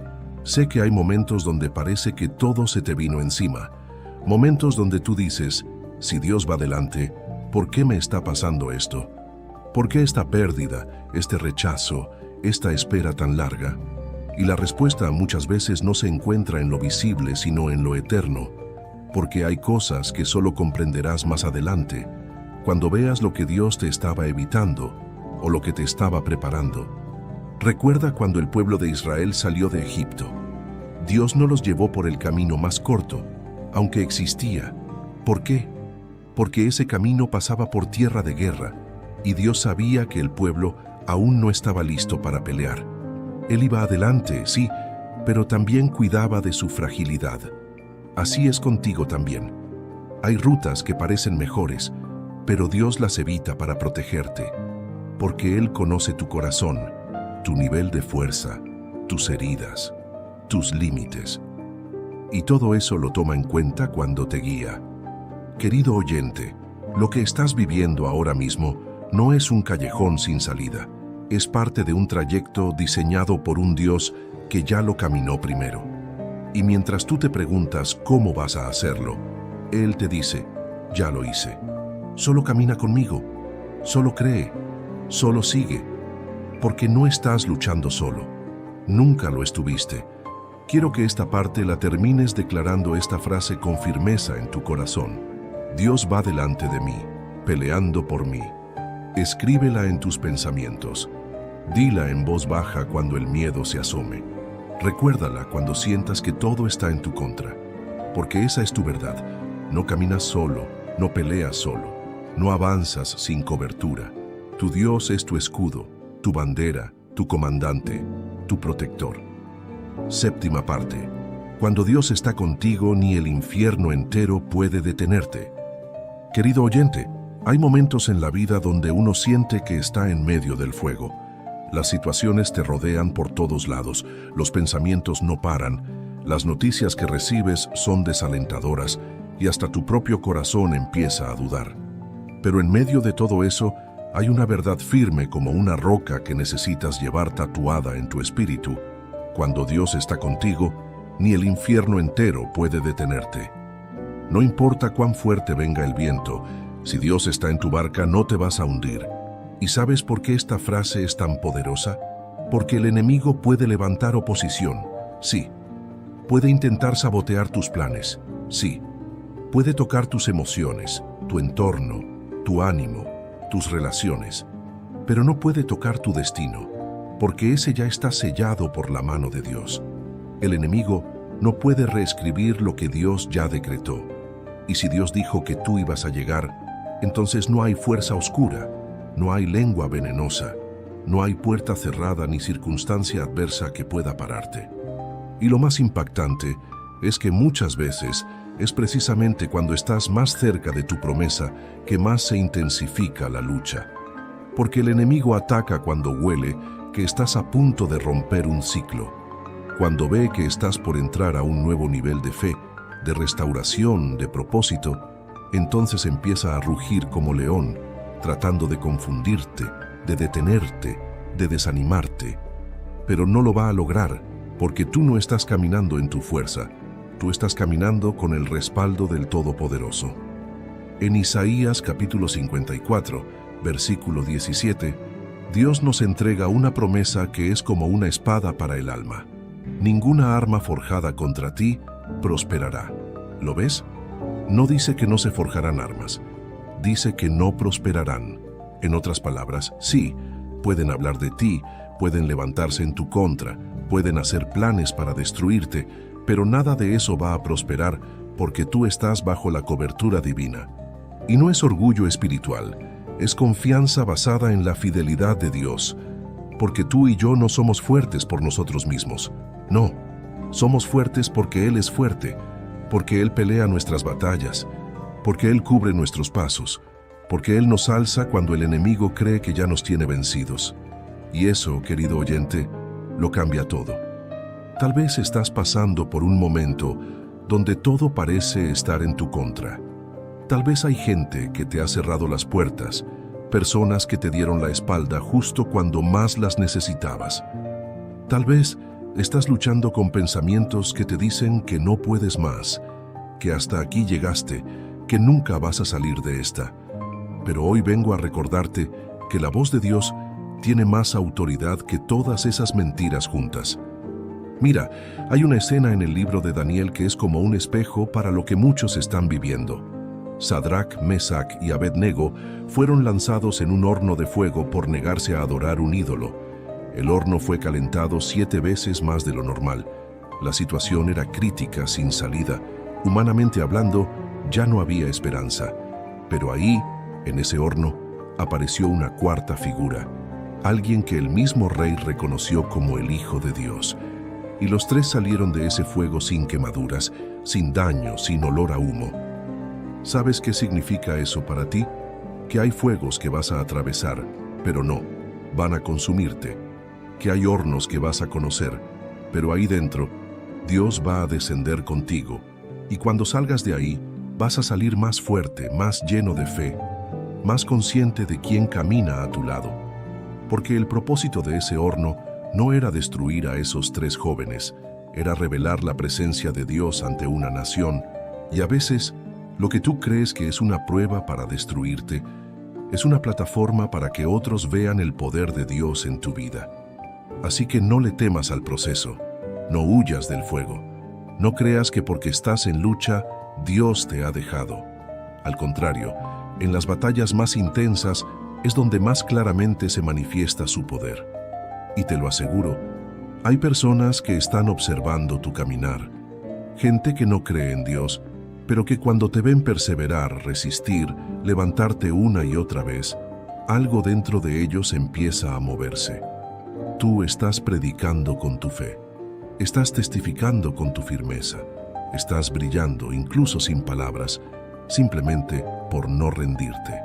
S1: sé que hay momentos donde parece que todo se te vino encima, momentos donde tú dices, si Dios va delante, ¿por qué me está pasando esto? ¿Por qué esta pérdida, este rechazo, esta espera tan larga? Y la respuesta muchas veces no se encuentra en lo visible, sino en lo eterno, porque hay cosas que solo comprenderás más adelante, cuando veas lo que Dios te estaba evitando o lo que te estaba preparando. Recuerda cuando el pueblo de Israel salió de Egipto. Dios no los llevó por el camino más corto, aunque existía. ¿Por qué? Porque ese camino pasaba por tierra de guerra, y Dios sabía que el pueblo aún no estaba listo para pelear. Él iba adelante, sí, pero también cuidaba de su fragilidad. Así es contigo también. Hay rutas que parecen mejores, pero Dios las evita para protegerte, porque Él conoce tu corazón, tu nivel de fuerza, tus heridas, tus límites. Y todo eso lo toma en cuenta cuando te guía. Querido oyente, lo que estás viviendo ahora mismo no es un callejón sin salida. Es parte de un trayecto diseñado por un Dios que ya lo caminó primero. Y mientras tú te preguntas cómo vas a hacerlo, Él te dice, ya lo hice. Solo camina conmigo, solo cree, solo sigue, porque no estás luchando solo. Nunca lo estuviste. Quiero que esta parte la termines declarando esta frase con firmeza en tu corazón. Dios va delante de mí, peleando por mí. Escríbela en tus pensamientos. Dila en voz baja cuando el miedo se asome. Recuérdala cuando sientas que todo está en tu contra. Porque esa es tu verdad. No caminas solo, no peleas solo, no avanzas sin cobertura. Tu Dios es tu escudo, tu bandera, tu comandante, tu protector. Séptima parte. Cuando Dios está contigo, ni el infierno entero puede detenerte. Querido oyente, hay momentos en la vida donde uno siente que está en medio del fuego. Las situaciones te rodean por todos lados, los pensamientos no paran, las noticias que recibes son desalentadoras y hasta tu propio corazón empieza a dudar. Pero en medio de todo eso, hay una verdad firme como una roca que necesitas llevar tatuada en tu espíritu. Cuando Dios está contigo, ni el infierno entero puede detenerte. No importa cuán fuerte venga el viento, si Dios está en tu barca no te vas a hundir. ¿Y sabes por qué esta frase es tan poderosa? Porque el enemigo puede levantar oposición, sí. Puede intentar sabotear tus planes, sí. Puede tocar tus emociones, tu entorno, tu ánimo, tus relaciones. Pero no puede tocar tu destino, porque ese ya está sellado por la mano de Dios. El enemigo no puede reescribir lo que Dios ya decretó. Y si Dios dijo que tú ibas a llegar, entonces no hay fuerza oscura, no hay lengua venenosa, no hay puerta cerrada ni circunstancia adversa que pueda pararte. Y lo más impactante es que muchas veces es precisamente cuando estás más cerca de tu promesa que más se intensifica la lucha. Porque el enemigo ataca cuando huele que estás a punto de romper un ciclo, cuando ve que estás por entrar a un nuevo nivel de fe, de restauración, de propósito, entonces empieza a rugir como león, tratando de confundirte, de detenerte, de desanimarte. Pero no lo va a lograr, porque tú no estás caminando en tu fuerza, tú estás caminando con el respaldo del Todopoderoso. En Isaías capítulo 54, versículo 17, Dios nos entrega una promesa que es como una espada para el alma. Ninguna arma forjada contra ti prosperará. ¿Lo ves? No dice que no se forjarán armas, dice que no prosperarán. En otras palabras, sí, pueden hablar de ti, pueden levantarse en tu contra, pueden hacer planes para destruirte, pero nada de eso va a prosperar porque tú estás bajo la cobertura divina. Y no es orgullo espiritual, es confianza basada en la fidelidad de Dios, porque tú y yo no somos fuertes por nosotros mismos. No, somos fuertes porque Él es fuerte, porque Él pelea nuestras batallas, porque Él cubre nuestros pasos, porque Él nos alza cuando el enemigo cree que ya nos tiene vencidos. Y eso, querido oyente, lo cambia todo. Tal vez estás pasando por un momento donde todo parece estar en tu contra. Tal vez hay gente que te ha cerrado las puertas, personas que te dieron la espalda justo cuando más las necesitabas. Tal vez estás luchando con pensamientos que te dicen que no puedes más, que hasta aquí llegaste, que nunca vas a salir de esta. Pero hoy vengo a recordarte que la voz de Dios tiene más autoridad que todas esas mentiras juntas. Mira, hay una escena en el libro de Daniel que es como un espejo para lo que muchos están viviendo. Sadrac, Mesac y Abednego fueron lanzados en un horno de fuego por negarse a adorar un ídolo. El horno fue calentado 7 veces más de lo normal. La situación era crítica, sin salida. Humanamente hablando, ya no había esperanza. Pero ahí, en ese horno, apareció una cuarta figura, alguien que el mismo rey reconoció como el Hijo de Dios. Y los 3 salieron de ese fuego sin quemaduras, sin daño, sin olor a humo. ¿Sabes qué significa eso para ti? Que hay fuegos que vas a atravesar, pero no, van a consumirte. Que hay hornos que vas a conocer, pero ahí dentro, Dios va a descender contigo. Y cuando salgas de ahí, vas a salir más fuerte, más lleno de fe, más consciente de quién camina a tu lado. Porque el propósito de ese horno no era destruir a esos 3 jóvenes, era revelar la presencia de Dios ante una nación, y a veces lo que tú crees que es una prueba para destruirte, es una plataforma para que otros vean el poder de Dios en tu vida. Así que no le temas al proceso, no huyas del fuego, no creas que porque estás en lucha, Dios te ha dejado. Al contrario, en las batallas más intensas es donde más claramente se manifiesta su poder. Y te lo aseguro, hay personas que están observando tu caminar, gente que no cree en Dios, pero que cuando te ven perseverar, resistir, levantarte una y otra vez, algo dentro de ellos empieza a moverse. Tú estás predicando con tu fe, estás testificando con tu firmeza, estás brillando incluso sin palabras, simplemente por no rendirte.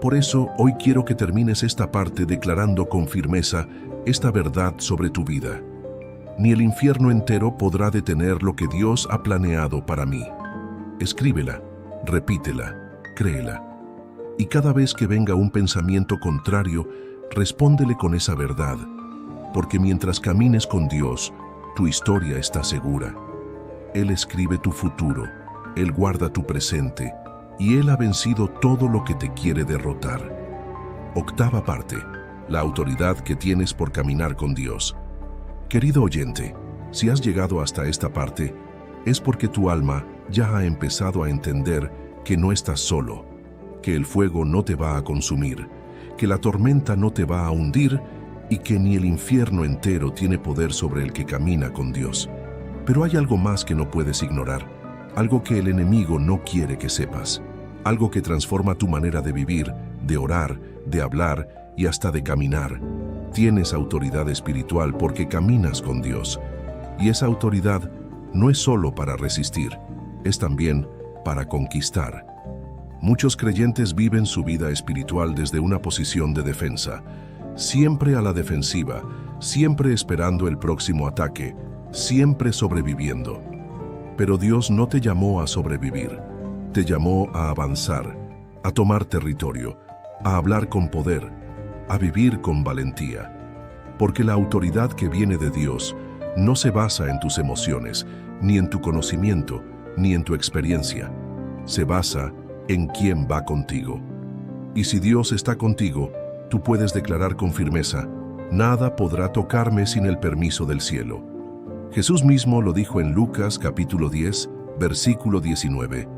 S1: Por eso, hoy quiero que termines esta parte declarando con firmeza esta verdad sobre tu vida. Ni el infierno entero podrá detener lo que Dios ha planeado para mí. Escríbela, repítela, créela. Y cada vez que venga un pensamiento contrario, respóndele con esa verdad. Porque mientras camines con Dios, tu historia está segura. Él escribe tu futuro, Él guarda tu presente, y Él ha vencido todo lo que te quiere derrotar. 8ª parte, la autoridad que tienes por caminar con Dios. Querido oyente, si has llegado hasta esta parte, es porque tu alma ya ha empezado a entender que no estás solo, que el fuego no te va a consumir, que la tormenta no te va a hundir y que ni el infierno entero tiene poder sobre el que camina con Dios. Pero hay algo más que no puedes ignorar, algo que el enemigo no quiere que sepas, algo que transforma tu manera de vivir, de orar, de hablar y hasta de caminar. Tienes autoridad espiritual porque caminas con Dios. Y esa autoridad no es solo para resistir, es también para conquistar. Muchos creyentes viven su vida espiritual desde una posición de defensa, siempre a la defensiva, siempre esperando el próximo ataque, siempre sobreviviendo. Pero Dios no te llamó a sobrevivir, te llamó a avanzar, a tomar territorio, a hablar con poder, a vivir con valentía. Porque la autoridad que viene de Dios no se basa en tus emociones, ni en tu conocimiento, ni en tu experiencia. Se basa en quién va contigo. Y si Dios está contigo, tú puedes declarar con firmeza, nada podrá tocarme sin el permiso del cielo. Jesús mismo lo dijo en Lucas capítulo 10, versículo 19.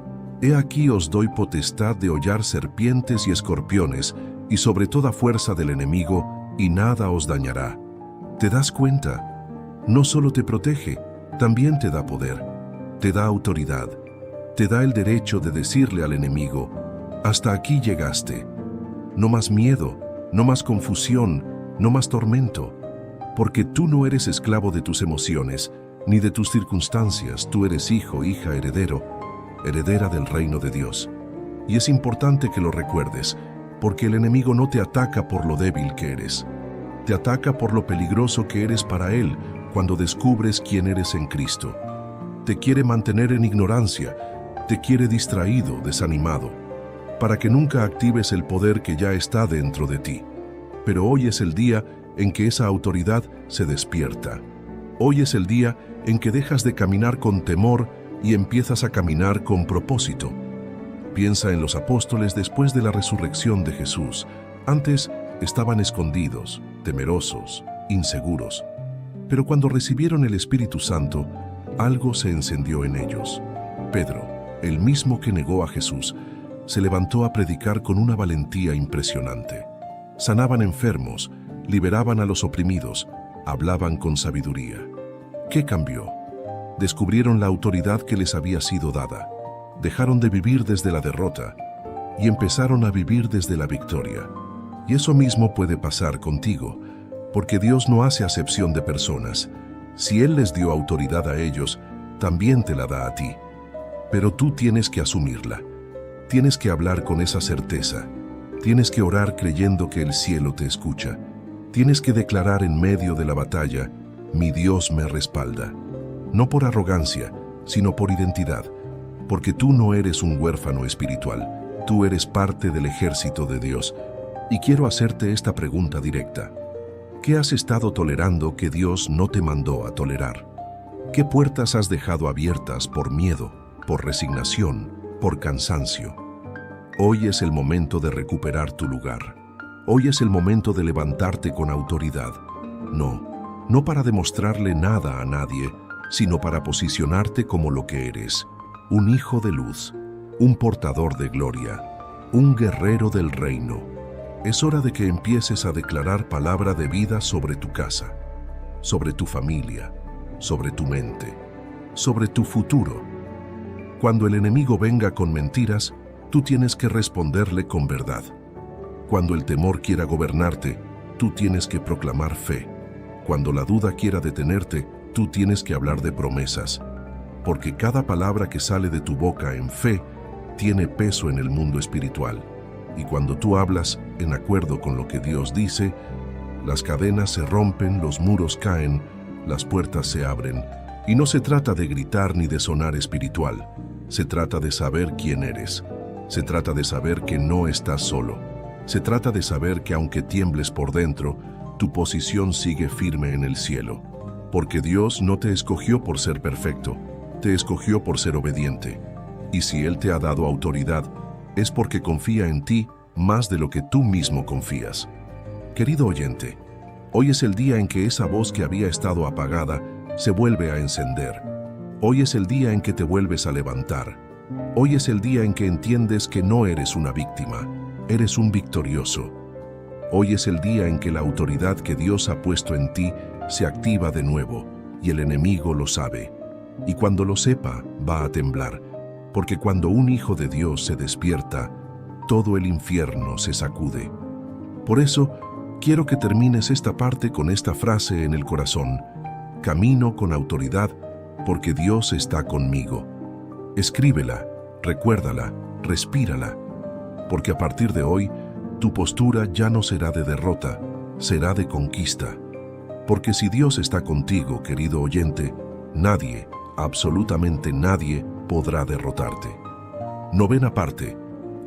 S1: He aquí os doy potestad de hollar serpientes y escorpiones, y sobre toda fuerza del enemigo, y nada os dañará. ¿Te das cuenta? No solo te protege, también te da poder, te da autoridad, te da el derecho de decirle al enemigo, hasta aquí llegaste. No más miedo, no más confusión, no más tormento, porque tú no eres esclavo de tus emociones, ni de tus circunstancias. Tú eres hijo, hija, heredero, heredera del reino de Dios. Y es importante que lo recuerdes, porque el enemigo no te ataca por lo débil que eres. Te ataca por lo peligroso que eres para él cuando descubres quién eres en Cristo. Te quiere mantener en ignorancia, te quiere distraído, desanimado, para que nunca actives el poder que ya está dentro de ti. Pero hoy es el día en que esa autoridad se despierta. Hoy es el día en que dejas de caminar con temor y empiezas a caminar con propósito. Piensa en los apóstoles después de la resurrección de Jesús. Antes estaban escondidos, temerosos, inseguros. Pero cuando recibieron el Espíritu Santo, algo se encendió en ellos. Pedro, el mismo que negó a Jesús, se levantó a predicar con una valentía impresionante. Sanaban enfermos, liberaban a los oprimidos, hablaban con sabiduría. ¿Qué cambió? Descubrieron la autoridad que les había sido dada. Dejaron de vivir desde la derrota y empezaron a vivir desde la victoria. Y eso mismo puede pasar contigo, porque Dios no hace acepción de personas. Si Él les dio autoridad a ellos, también te la da a ti. Pero tú tienes que asumirla. Tienes que hablar con esa certeza. Tienes que orar creyendo que el cielo te escucha. Tienes que declarar en medio de la batalla, mi Dios me respalda. No por arrogancia, sino por identidad. Porque tú no eres un huérfano espiritual. Tú eres parte del ejército de Dios. Y quiero hacerte esta pregunta directa. ¿Qué has estado tolerando que Dios no te mandó a tolerar? ¿Qué puertas has dejado abiertas por miedo, por resignación, por cansancio? Hoy es el momento de recuperar tu lugar. Hoy es el momento de levantarte con autoridad. No para demostrarle nada a nadie, sino para posicionarte como lo que eres. Un hijo de luz, un portador de gloria, un guerrero del reino. Es hora de que empieces a declarar palabra de vida sobre tu casa, sobre tu familia, sobre tu mente, sobre tu futuro. Cuando el enemigo venga con mentiras, tú tienes que responderle con verdad. Cuando el temor quiera gobernarte, tú tienes que proclamar fe. Cuando la duda quiera detenerte, tú tienes que hablar de promesas. Porque cada palabra que sale de tu boca en fe tiene peso en el mundo espiritual. Y cuando tú hablas en acuerdo con lo que Dios dice, las cadenas se rompen, los muros caen, las puertas se abren. Y no se trata de gritar ni de sonar espiritual. Se trata de saber quién eres. Se trata de saber que no estás solo. Se trata de saber que aunque tiembles por dentro, tu posición sigue firme en el cielo. Porque Dios no te escogió por ser perfecto, te escogió por ser obediente. Y si Él te ha dado autoridad, es porque confía en ti más de lo que tú mismo confías. Querido oyente, hoy es el día en que esa voz que había estado apagada se vuelve a encender. Hoy es el día en que te vuelves a levantar. Hoy es el día en que entiendes que no eres una víctima, eres un victorioso. Hoy es el día en que la autoridad que Dios ha puesto en ti se activa de nuevo y el enemigo lo sabe. Y cuando lo sepa, va a temblar, porque cuando un hijo de Dios se despierta, todo el infierno se sacude. Por eso, quiero que termines esta parte con esta frase en el corazón: camino con autoridad porque Dios está conmigo. Escríbela, recuérdala, respírala, porque a partir de hoy, tu postura ya no será de derrota, será de conquista. Porque si Dios está contigo, querido oyente, nadie, absolutamente nadie, podrá derrotarte. Novena parte.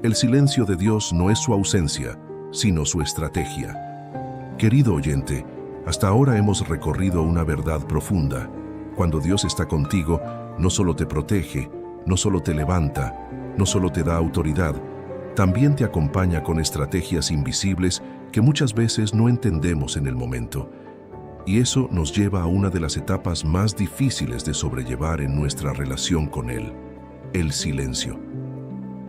S1: El silencio de Dios no es su ausencia, sino su estrategia. Querido oyente, hasta ahora hemos recorrido una verdad profunda. Cuando Dios está contigo, no solo te protege, no solo te levanta, no solo te da autoridad, también te acompaña con estrategias invisibles que muchas veces no entendemos en el momento. Y eso nos lleva a una de las etapas más difíciles de sobrellevar en nuestra relación con Él: el silencio.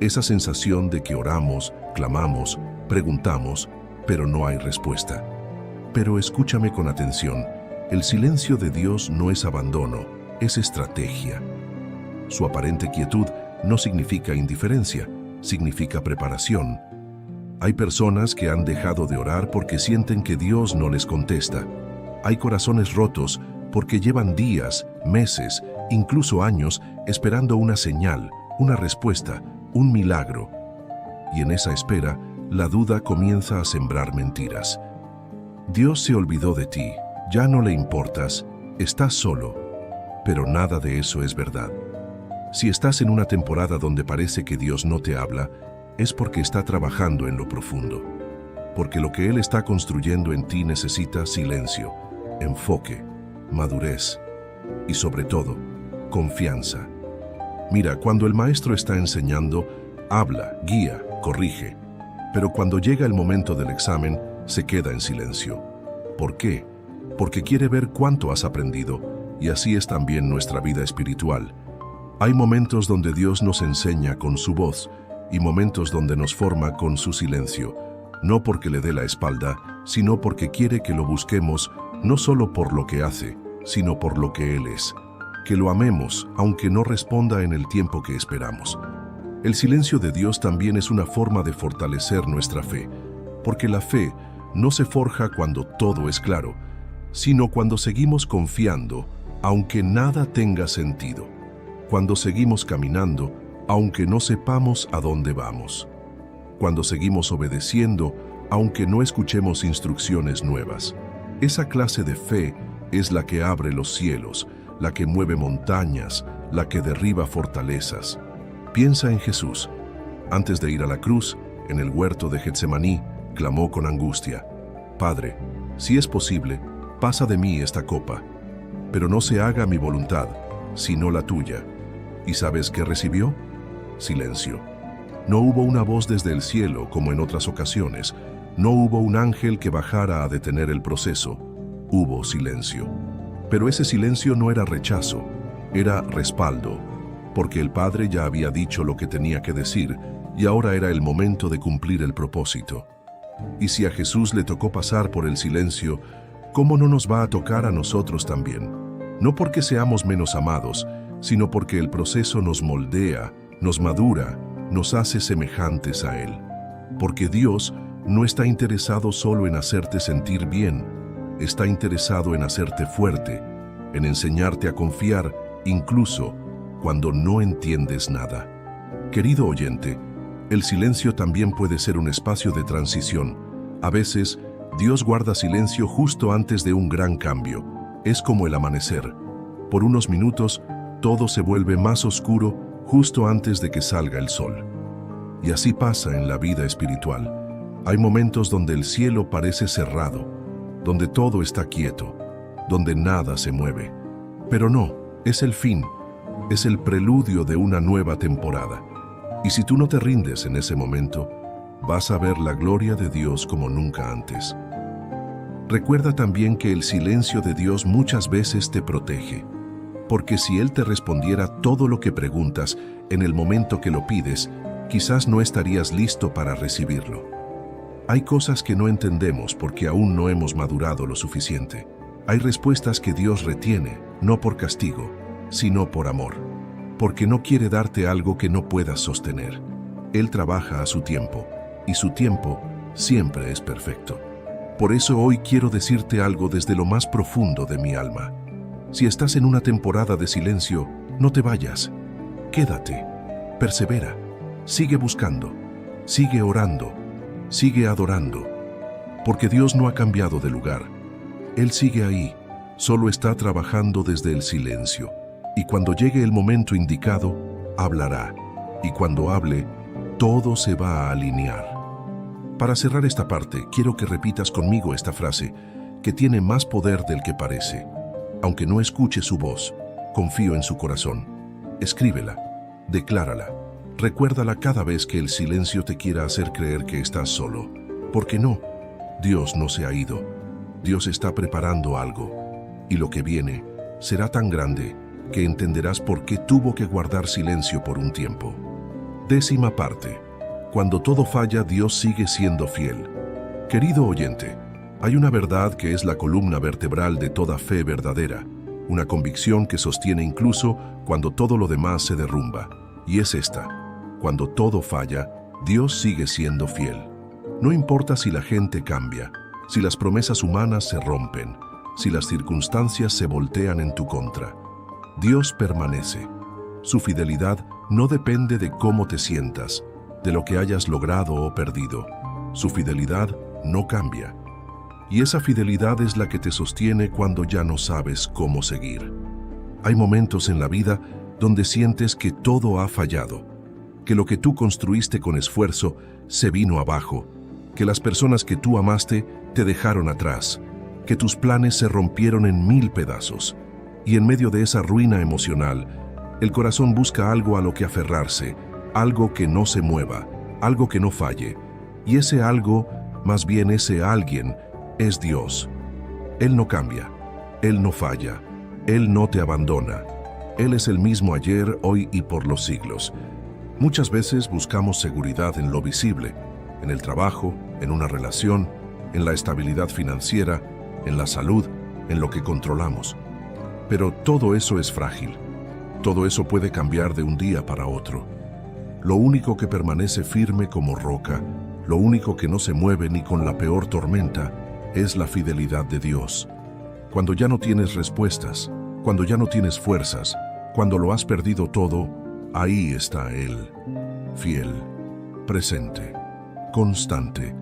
S1: Esa sensación de que oramos, clamamos, preguntamos, pero no hay respuesta. Pero escúchame con atención, el silencio de Dios no es abandono, es estrategia. Su aparente quietud no significa indiferencia, significa preparación. Hay personas que han dejado de orar porque sienten que Dios no les contesta. Hay corazones rotos porque llevan días, meses, incluso años, esperando una señal, una respuesta, un milagro. Y en esa espera, la duda comienza a sembrar mentiras. Dios se olvidó de ti, ya no le importas, estás solo. Pero nada de eso es verdad. Si estás en una temporada donde parece que Dios no te habla, es porque está trabajando en lo profundo. Porque lo que Él está construyendo en ti necesita silencio, enfoque, madurez y sobre todo, confianza. Mira, cuando el maestro está enseñando, habla, guía, corrige. Pero cuando llega el momento del examen, se queda en silencio. ¿Por qué? Porque quiere ver cuánto has aprendido, y así es también nuestra vida espiritual. Hay momentos donde Dios nos enseña con su voz y momentos donde nos forma con su silencio, no porque le dé la espalda, sino porque quiere que lo busquemos no solo por lo que hace, sino por lo que Él es. Que lo amemos, aunque no responda en el tiempo que esperamos. El silencio de Dios también es una forma de fortalecer nuestra fe, porque la fe no se forja cuando todo es claro, sino cuando seguimos confiando, aunque nada tenga sentido. Cuando seguimos caminando, aunque no sepamos a dónde vamos. Cuando seguimos obedeciendo, aunque no escuchemos instrucciones nuevas. Esa clase de fe es la que abre los cielos, la que mueve montañas, la que derriba fortalezas. Piensa en Jesús. Antes de ir a la cruz, en el huerto de Getsemaní, clamó con angustia: Padre, si es posible, pasa de mí esta copa, pero no se haga mi voluntad, sino la tuya. ¿Y sabes qué recibió? Silencio. No hubo una voz desde el cielo como en otras ocasiones. No hubo un ángel que bajara a detener el proceso. Hubo silencio. Pero ese silencio no era rechazo, era respaldo, porque el Padre ya había dicho lo que tenía que decir y ahora era el momento de cumplir el propósito. Y si a Jesús le tocó pasar por el silencio, ¿cómo no nos va a tocar a nosotros también? No porque seamos menos amados, sino porque el proceso nos moldea, nos madura, nos hace semejantes a Él. Porque Dios no está interesado solo en hacerte sentir bien, está interesado en hacerte fuerte, en enseñarte a confiar, incluso cuando no entiendes nada. Querido oyente, el silencio también puede ser un espacio de transición. A veces, Dios guarda silencio justo antes de un gran cambio. Es como el amanecer. Por unos minutos, todo se vuelve más oscuro justo antes de que salga el sol. Y así pasa en la vida espiritual. Hay momentos donde el cielo parece cerrado, donde todo está quieto, donde nada se mueve. Pero no, es el fin, es el preludio de una nueva temporada. Y si tú no te rindes en ese momento, vas a ver la gloria de Dios como nunca antes. Recuerda también que el silencio de Dios muchas veces te protege, porque si Él te respondiera todo lo que preguntas en el momento que lo pides, quizás no estarías listo para recibirlo. Hay cosas que no entendemos porque aún no hemos madurado lo suficiente. Hay respuestas que Dios retiene, no por castigo, sino por amor, porque no quiere darte algo que no puedas sostener. Él trabaja a su tiempo, y su tiempo siempre es perfecto. Por eso hoy quiero decirte algo desde lo más profundo de mi alma. Si estás en una temporada de silencio, no te vayas. Quédate, persevera, sigue buscando, sigue orando, sigue adorando, porque Dios no ha cambiado de lugar. Él sigue ahí, solo está trabajando desde el silencio. Y cuando llegue el momento indicado, hablará. Y cuando hable, todo se va a alinear. Para cerrar esta parte, quiero que repitas conmigo esta frase, que tiene más poder del que parece. Aunque no escuche su voz, confío en su corazón. Escríbela, declárala, recuérdala cada vez que el silencio te quiera hacer creer que estás solo. Porque no, Dios no se ha ido. Dios está preparando algo. Y lo que viene será tan grande que entenderás por qué tuvo que guardar silencio por un tiempo. 10ª parte. Cuando todo falla, Dios sigue siendo fiel. Querido oyente, hay una verdad que es la columna vertebral de toda fe verdadera, una convicción que sostiene incluso cuando todo lo demás se derrumba, y es esta: cuando todo falla, Dios sigue siendo fiel. No importa si la gente cambia, si las promesas humanas se rompen, si las circunstancias se voltean en tu contra. Dios permanece. Su fidelidad no depende de cómo te sientas, de lo que hayas logrado o perdido. Su fidelidad no cambia. Y esa fidelidad es la que te sostiene cuando ya no sabes cómo seguir. Hay momentos en la vida donde sientes que todo ha fallado, que lo que tú construiste con esfuerzo se vino abajo, que las personas que tú amaste te dejaron atrás, que tus planes se rompieron en 1000 pedazos. Y en medio de esa ruina emocional, el corazón busca algo a lo que aferrarse, algo que no se mueva, algo que no falle. Y ese algo, más bien ese alguien, es Dios. Él no cambia, Él no falla, Él no te abandona. Él es el mismo ayer, hoy y por los siglos. Muchas veces buscamos seguridad en lo visible, en el trabajo, en una relación, en la estabilidad financiera, en la salud, en lo que controlamos. Pero todo eso es frágil. Todo eso puede cambiar de un día para otro. Lo único que permanece firme como roca, lo único que no se mueve ni con la peor tormenta, es la fidelidad de Dios. Cuando ya no tienes respuestas, cuando ya no tienes fuerzas, cuando lo has perdido todo, ahí está Él, fiel, presente, constante.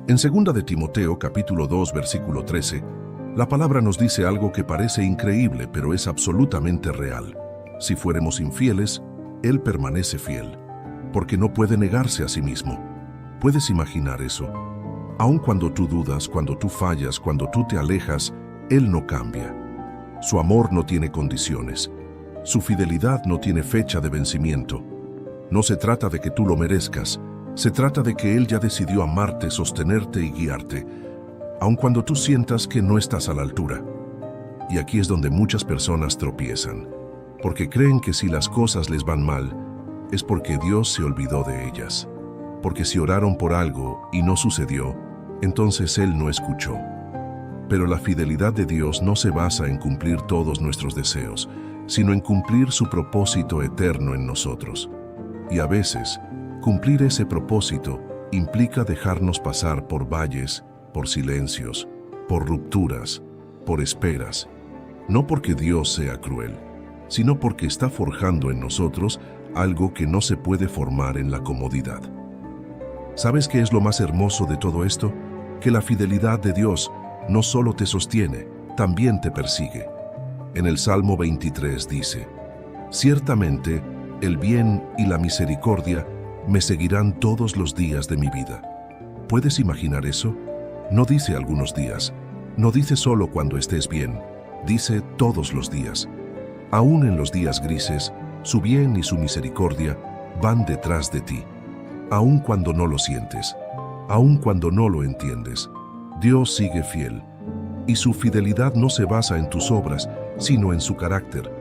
S1: En 2 de Timoteo, capítulo 2, versículo 13, la palabra nos dice algo que parece increíble, pero es absolutamente real. Si fuéramos infieles, Él permanece fiel, porque no puede negarse a sí mismo. ¿Puedes imaginar eso? Aun cuando tú dudas, cuando tú fallas, cuando tú te alejas, Él no cambia. Su amor no tiene condiciones. Su fidelidad no tiene fecha de vencimiento. No se trata de que tú lo merezcas. Se trata de que Él ya decidió amarte, sostenerte y guiarte, aun cuando tú sientas que no estás a la altura. Y aquí es donde muchas personas tropiezan, porque creen que si las cosas les van mal, es porque Dios se olvidó de ellas. Porque si oraron por algo y no sucedió, entonces Él no escuchó. Pero la fidelidad de Dios no se basa en cumplir todos nuestros deseos, sino en cumplir su propósito eterno en nosotros. Y a veces, cumplir ese propósito implica dejarnos pasar por valles, por silencios, por rupturas, por esperas. No porque Dios sea cruel, sino porque está forjando en nosotros algo que no se puede formar en la comodidad. ¿Sabes qué es lo más hermoso de todo esto? Que la fidelidad de Dios no solo te sostiene, también te persigue. En el Salmo 23 dice: «Ciertamente, el bien y la misericordia me seguirán todos los días de mi vida». ¿Puedes imaginar eso? No dice algunos días, no dice solo cuando estés bien, dice todos los días. Aún en los días grises, su bien y su misericordia van detrás de ti. Aún cuando no lo sientes, aún cuando no lo entiendes, Dios sigue fiel. Y su fidelidad no se basa en tus obras, sino en su carácter.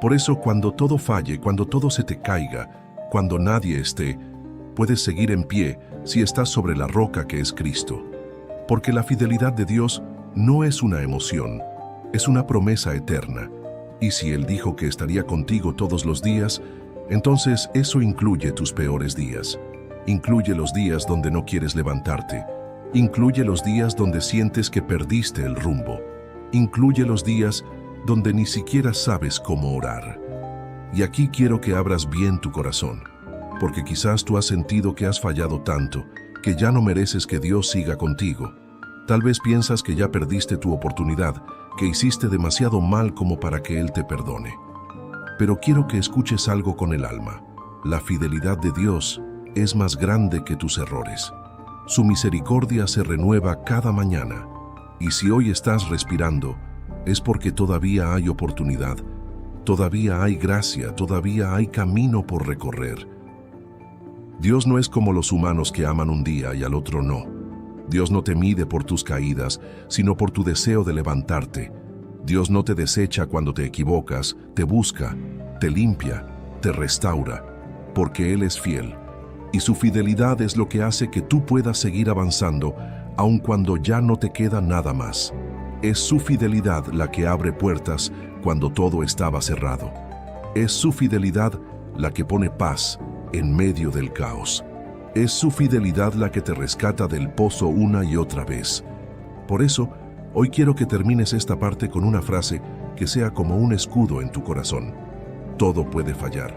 S1: Por eso, cuando todo falle, cuando todo se te caiga, cuando nadie esté, puedes seguir en pie si estás sobre la roca que es Cristo. Porque la fidelidad de Dios no es una emoción, es una promesa eterna. Y si Él dijo que estaría contigo todos los días, entonces eso incluye tus peores días. Incluye los días donde no quieres levantarte. Incluye los días donde sientes que perdiste el rumbo. Incluye los días donde ni siquiera sabes cómo orar. Y aquí quiero que abras bien tu corazón, porque quizás tú has sentido que has fallado tanto, que ya no mereces que Dios siga contigo. Tal vez piensas que ya perdiste tu oportunidad, que hiciste demasiado mal como para que Él te perdone. Pero quiero que escuches algo con el alma. La fidelidad de Dios es más grande que tus errores. Su misericordia se renueva cada mañana. Y si hoy estás respirando, es porque todavía hay oportunidad, todavía hay gracia, todavía hay camino por recorrer. Dios no es como los humanos que aman un día y al otro no. Dios no te mide por tus caídas, sino por tu deseo de levantarte. Dios no te desecha cuando te equivocas, te busca, te limpia, te restaura, porque Él es fiel. Y su fidelidad es lo que hace que tú puedas seguir avanzando, aun cuando ya no te queda nada más. Es su fidelidad la que abre puertas cuando todo estaba cerrado. Es su fidelidad la que pone paz en medio del caos. Es su fidelidad la que te rescata del pozo una y otra vez. Por eso, Hoy quiero que termines esta parte con una frase que sea como un escudo en tu corazón. Todo puede fallar,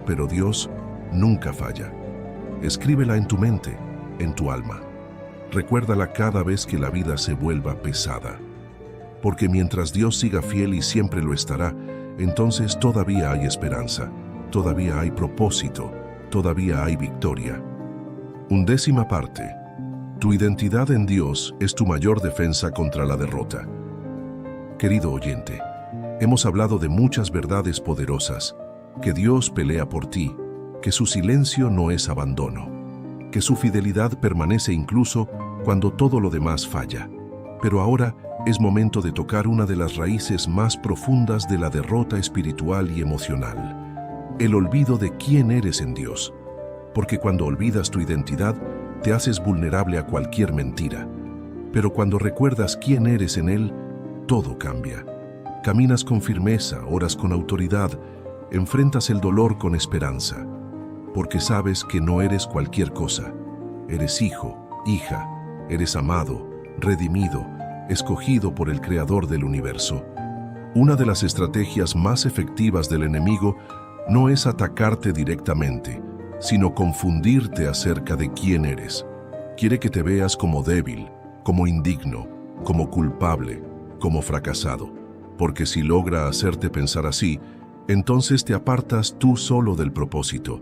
S1: pero Dios nunca falla. Escríbela en tu mente, en tu alma. Recuérdala cada vez que la vida se vuelva pesada. Porque mientras Dios siga fiel y siempre lo estará, entonces todavía hay esperanza, todavía hay propósito, todavía hay victoria. 11ª parte. Tu identidad en Dios es tu mayor defensa contra la derrota. Querido oyente, hemos hablado de muchas verdades poderosas, que Dios pelea por ti, que su silencio no es abandono, que su fidelidad permanece incluso cuando todo lo demás falla. Pero ahora es momento de tocar una de las raíces más profundas de la derrota espiritual y emocional, el olvido de quién eres en Dios. Porque cuando olvidas tu identidad, te haces vulnerable a cualquier mentira. Pero cuando recuerdas quién eres en Él, todo cambia. Caminas con firmeza, oras con autoridad, enfrentas el dolor con esperanza. Porque sabes que no eres cualquier cosa. Eres hijo, hija, eres amado, redimido, escogido por el Creador del universo. Una de las estrategias más efectivas del enemigo no es atacarte directamente, sino confundirte acerca de quién eres. Quiere que te veas como débil, como indigno, como culpable, como fracasado. Porque si logra hacerte pensar así, entonces te apartas tú solo del propósito.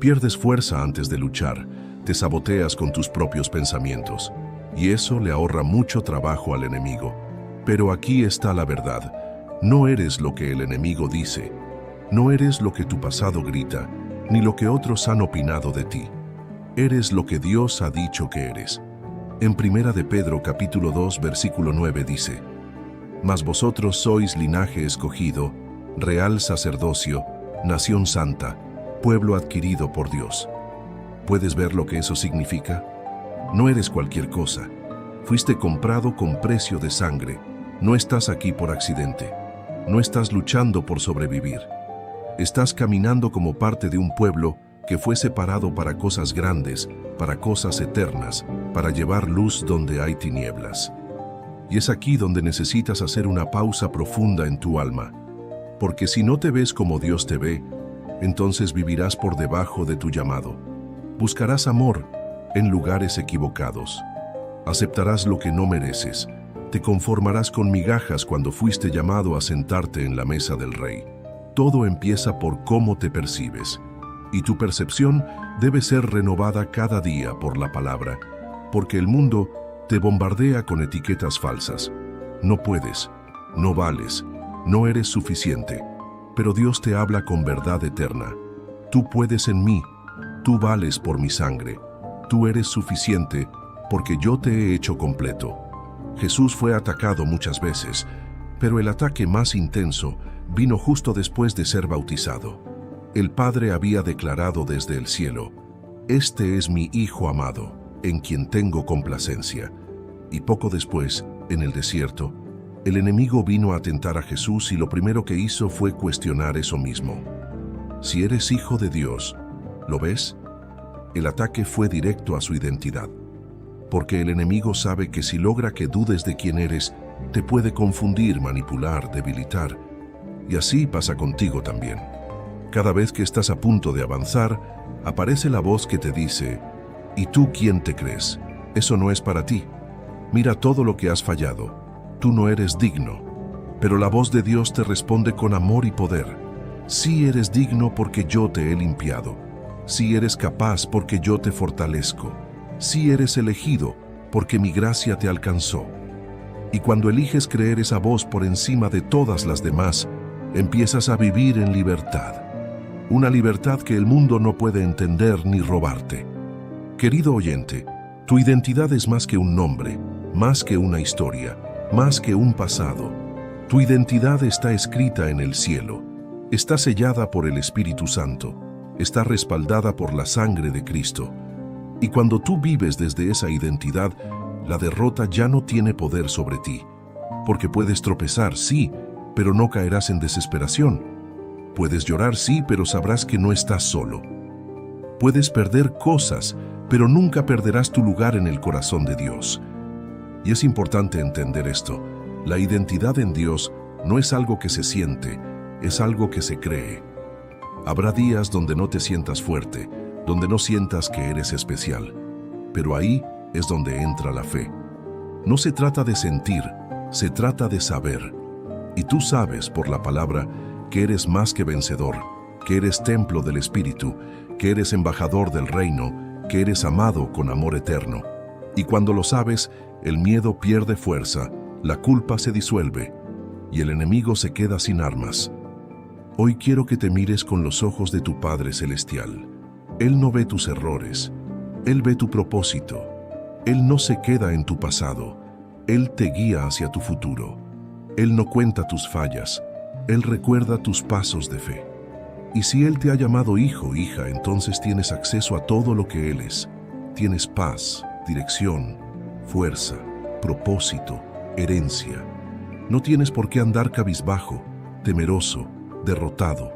S1: Pierdes fuerza antes de luchar, te saboteas con tus propios pensamientos. Y eso le ahorra mucho trabajo al enemigo. Pero aquí está la verdad. No eres lo que el enemigo dice. No eres lo que tu pasado grita, ni lo que otros han opinado de ti. Eres lo que Dios ha dicho que eres. En 1 de Pedro capítulo 2 versículo 9 dice: Mas vosotros sois linaje escogido, real sacerdocio, nación santa, pueblo adquirido por Dios. ¿Puedes ver lo que eso significa? No eres cualquier cosa. Fuiste comprado con precio de sangre. No estás aquí por accidente. No estás luchando por sobrevivir. Estás caminando como parte de un pueblo que fue separado para cosas grandes, para cosas eternas, para llevar luz donde hay tinieblas. Y es aquí donde necesitas hacer una pausa profunda en tu alma. Porque si no te ves como Dios te ve, entonces vivirás por debajo de tu llamado. Buscarás amor en lugares equivocados. Aceptarás lo que no mereces. Te conformarás con migajas cuando fuiste llamado a sentarte en la mesa del Rey. Todo empieza por cómo te percibes. Y tu percepción debe ser renovada cada día por la palabra, porque el mundo te bombardea con etiquetas falsas. No puedes, no vales, no eres suficiente. Pero Dios te habla con verdad eterna. Tú puedes en mí, tú vales por mi sangre. Tú eres suficiente porque yo te he hecho completo. Jesús fue atacado muchas veces, pero el ataque más intenso vino justo después de ser bautizado. El Padre había declarado desde el cielo: Este es mi Hijo amado, en quien tengo complacencia. Y poco después, en el desierto, el enemigo vino a tentar a Jesús y lo primero que hizo fue cuestionar eso mismo. Si eres hijo de Dios, ¿lo ves? El ataque fue directo a su identidad. Porque el enemigo sabe que si logra que dudes de quién eres, te puede confundir, manipular, debilitar. Y así pasa contigo también. Cada vez que estás a punto de avanzar, aparece la voz que te dice: ¿y tú quién te crees? Eso no es para ti. Mira todo lo que has fallado. Tú no eres digno. Pero la voz de Dios te responde con amor y poder: sí eres digno porque yo te he limpiado. Sí eres capaz porque yo te fortalezco. Sí eres elegido porque mi gracia te alcanzó. Y cuando eliges creer esa voz por encima de todas las demás, empiezas a vivir en libertad. Una libertad que el mundo no puede entender ni robarte. Querido oyente, tu identidad es más que un nombre, más que una historia, más que un pasado. Tu identidad está escrita en el cielo. Está sellada por el Espíritu Santo. Está respaldada por la sangre de Cristo. Y cuando tú vives desde esa identidad, la derrota ya no tiene poder sobre ti. Porque puedes tropezar, sí, pero no caerás en desesperación. Puedes llorar, sí, pero sabrás que no estás solo. Puedes perder cosas, pero nunca perderás tu lugar en el corazón de Dios. Y es importante entender esto. La identidad en Dios no es algo que se siente, es algo que se cree. Habrá días donde no te sientas fuerte, donde no sientas que eres especial, pero ahí es donde entra la fe. No se trata de sentir, se trata de saber. Y tú sabes por la palabra que eres más que vencedor, que eres templo del Espíritu, que eres embajador del reino, que eres amado con amor eterno. Y cuando lo sabes, el miedo pierde fuerza, la culpa se disuelve y el enemigo se queda sin armas. Hoy quiero que te mires con los ojos de tu Padre Celestial. Él no ve tus errores, Él ve tu propósito. Él no se queda en tu pasado, Él te guía hacia tu futuro. Él no cuenta tus fallas, Él recuerda tus pasos de fe. Y si Él te ha llamado hijo, hija, entonces tienes acceso a todo lo que Él es. Tienes paz, dirección, fuerza, propósito, herencia. No tienes por qué andar cabizbajo, temeroso, derrotado.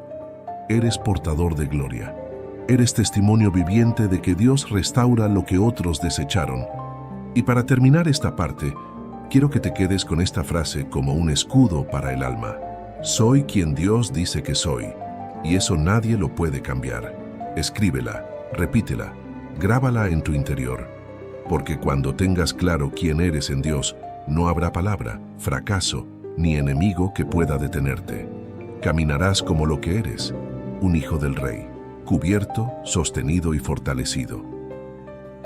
S1: Eres portador de gloria. Eres testimonio viviente de que Dios restaura lo que otros desecharon. Y para terminar esta parte, quiero que te quedes con esta frase como un escudo para el alma. Soy quien Dios dice que soy, y eso nadie lo puede cambiar. Escríbela, repítela, grábala en tu interior, porque cuando tengas claro quién eres en Dios, no habrá palabra, fracaso, ni enemigo que pueda detenerte. Caminarás como lo que eres, un hijo del Rey, cubierto, sostenido y fortalecido.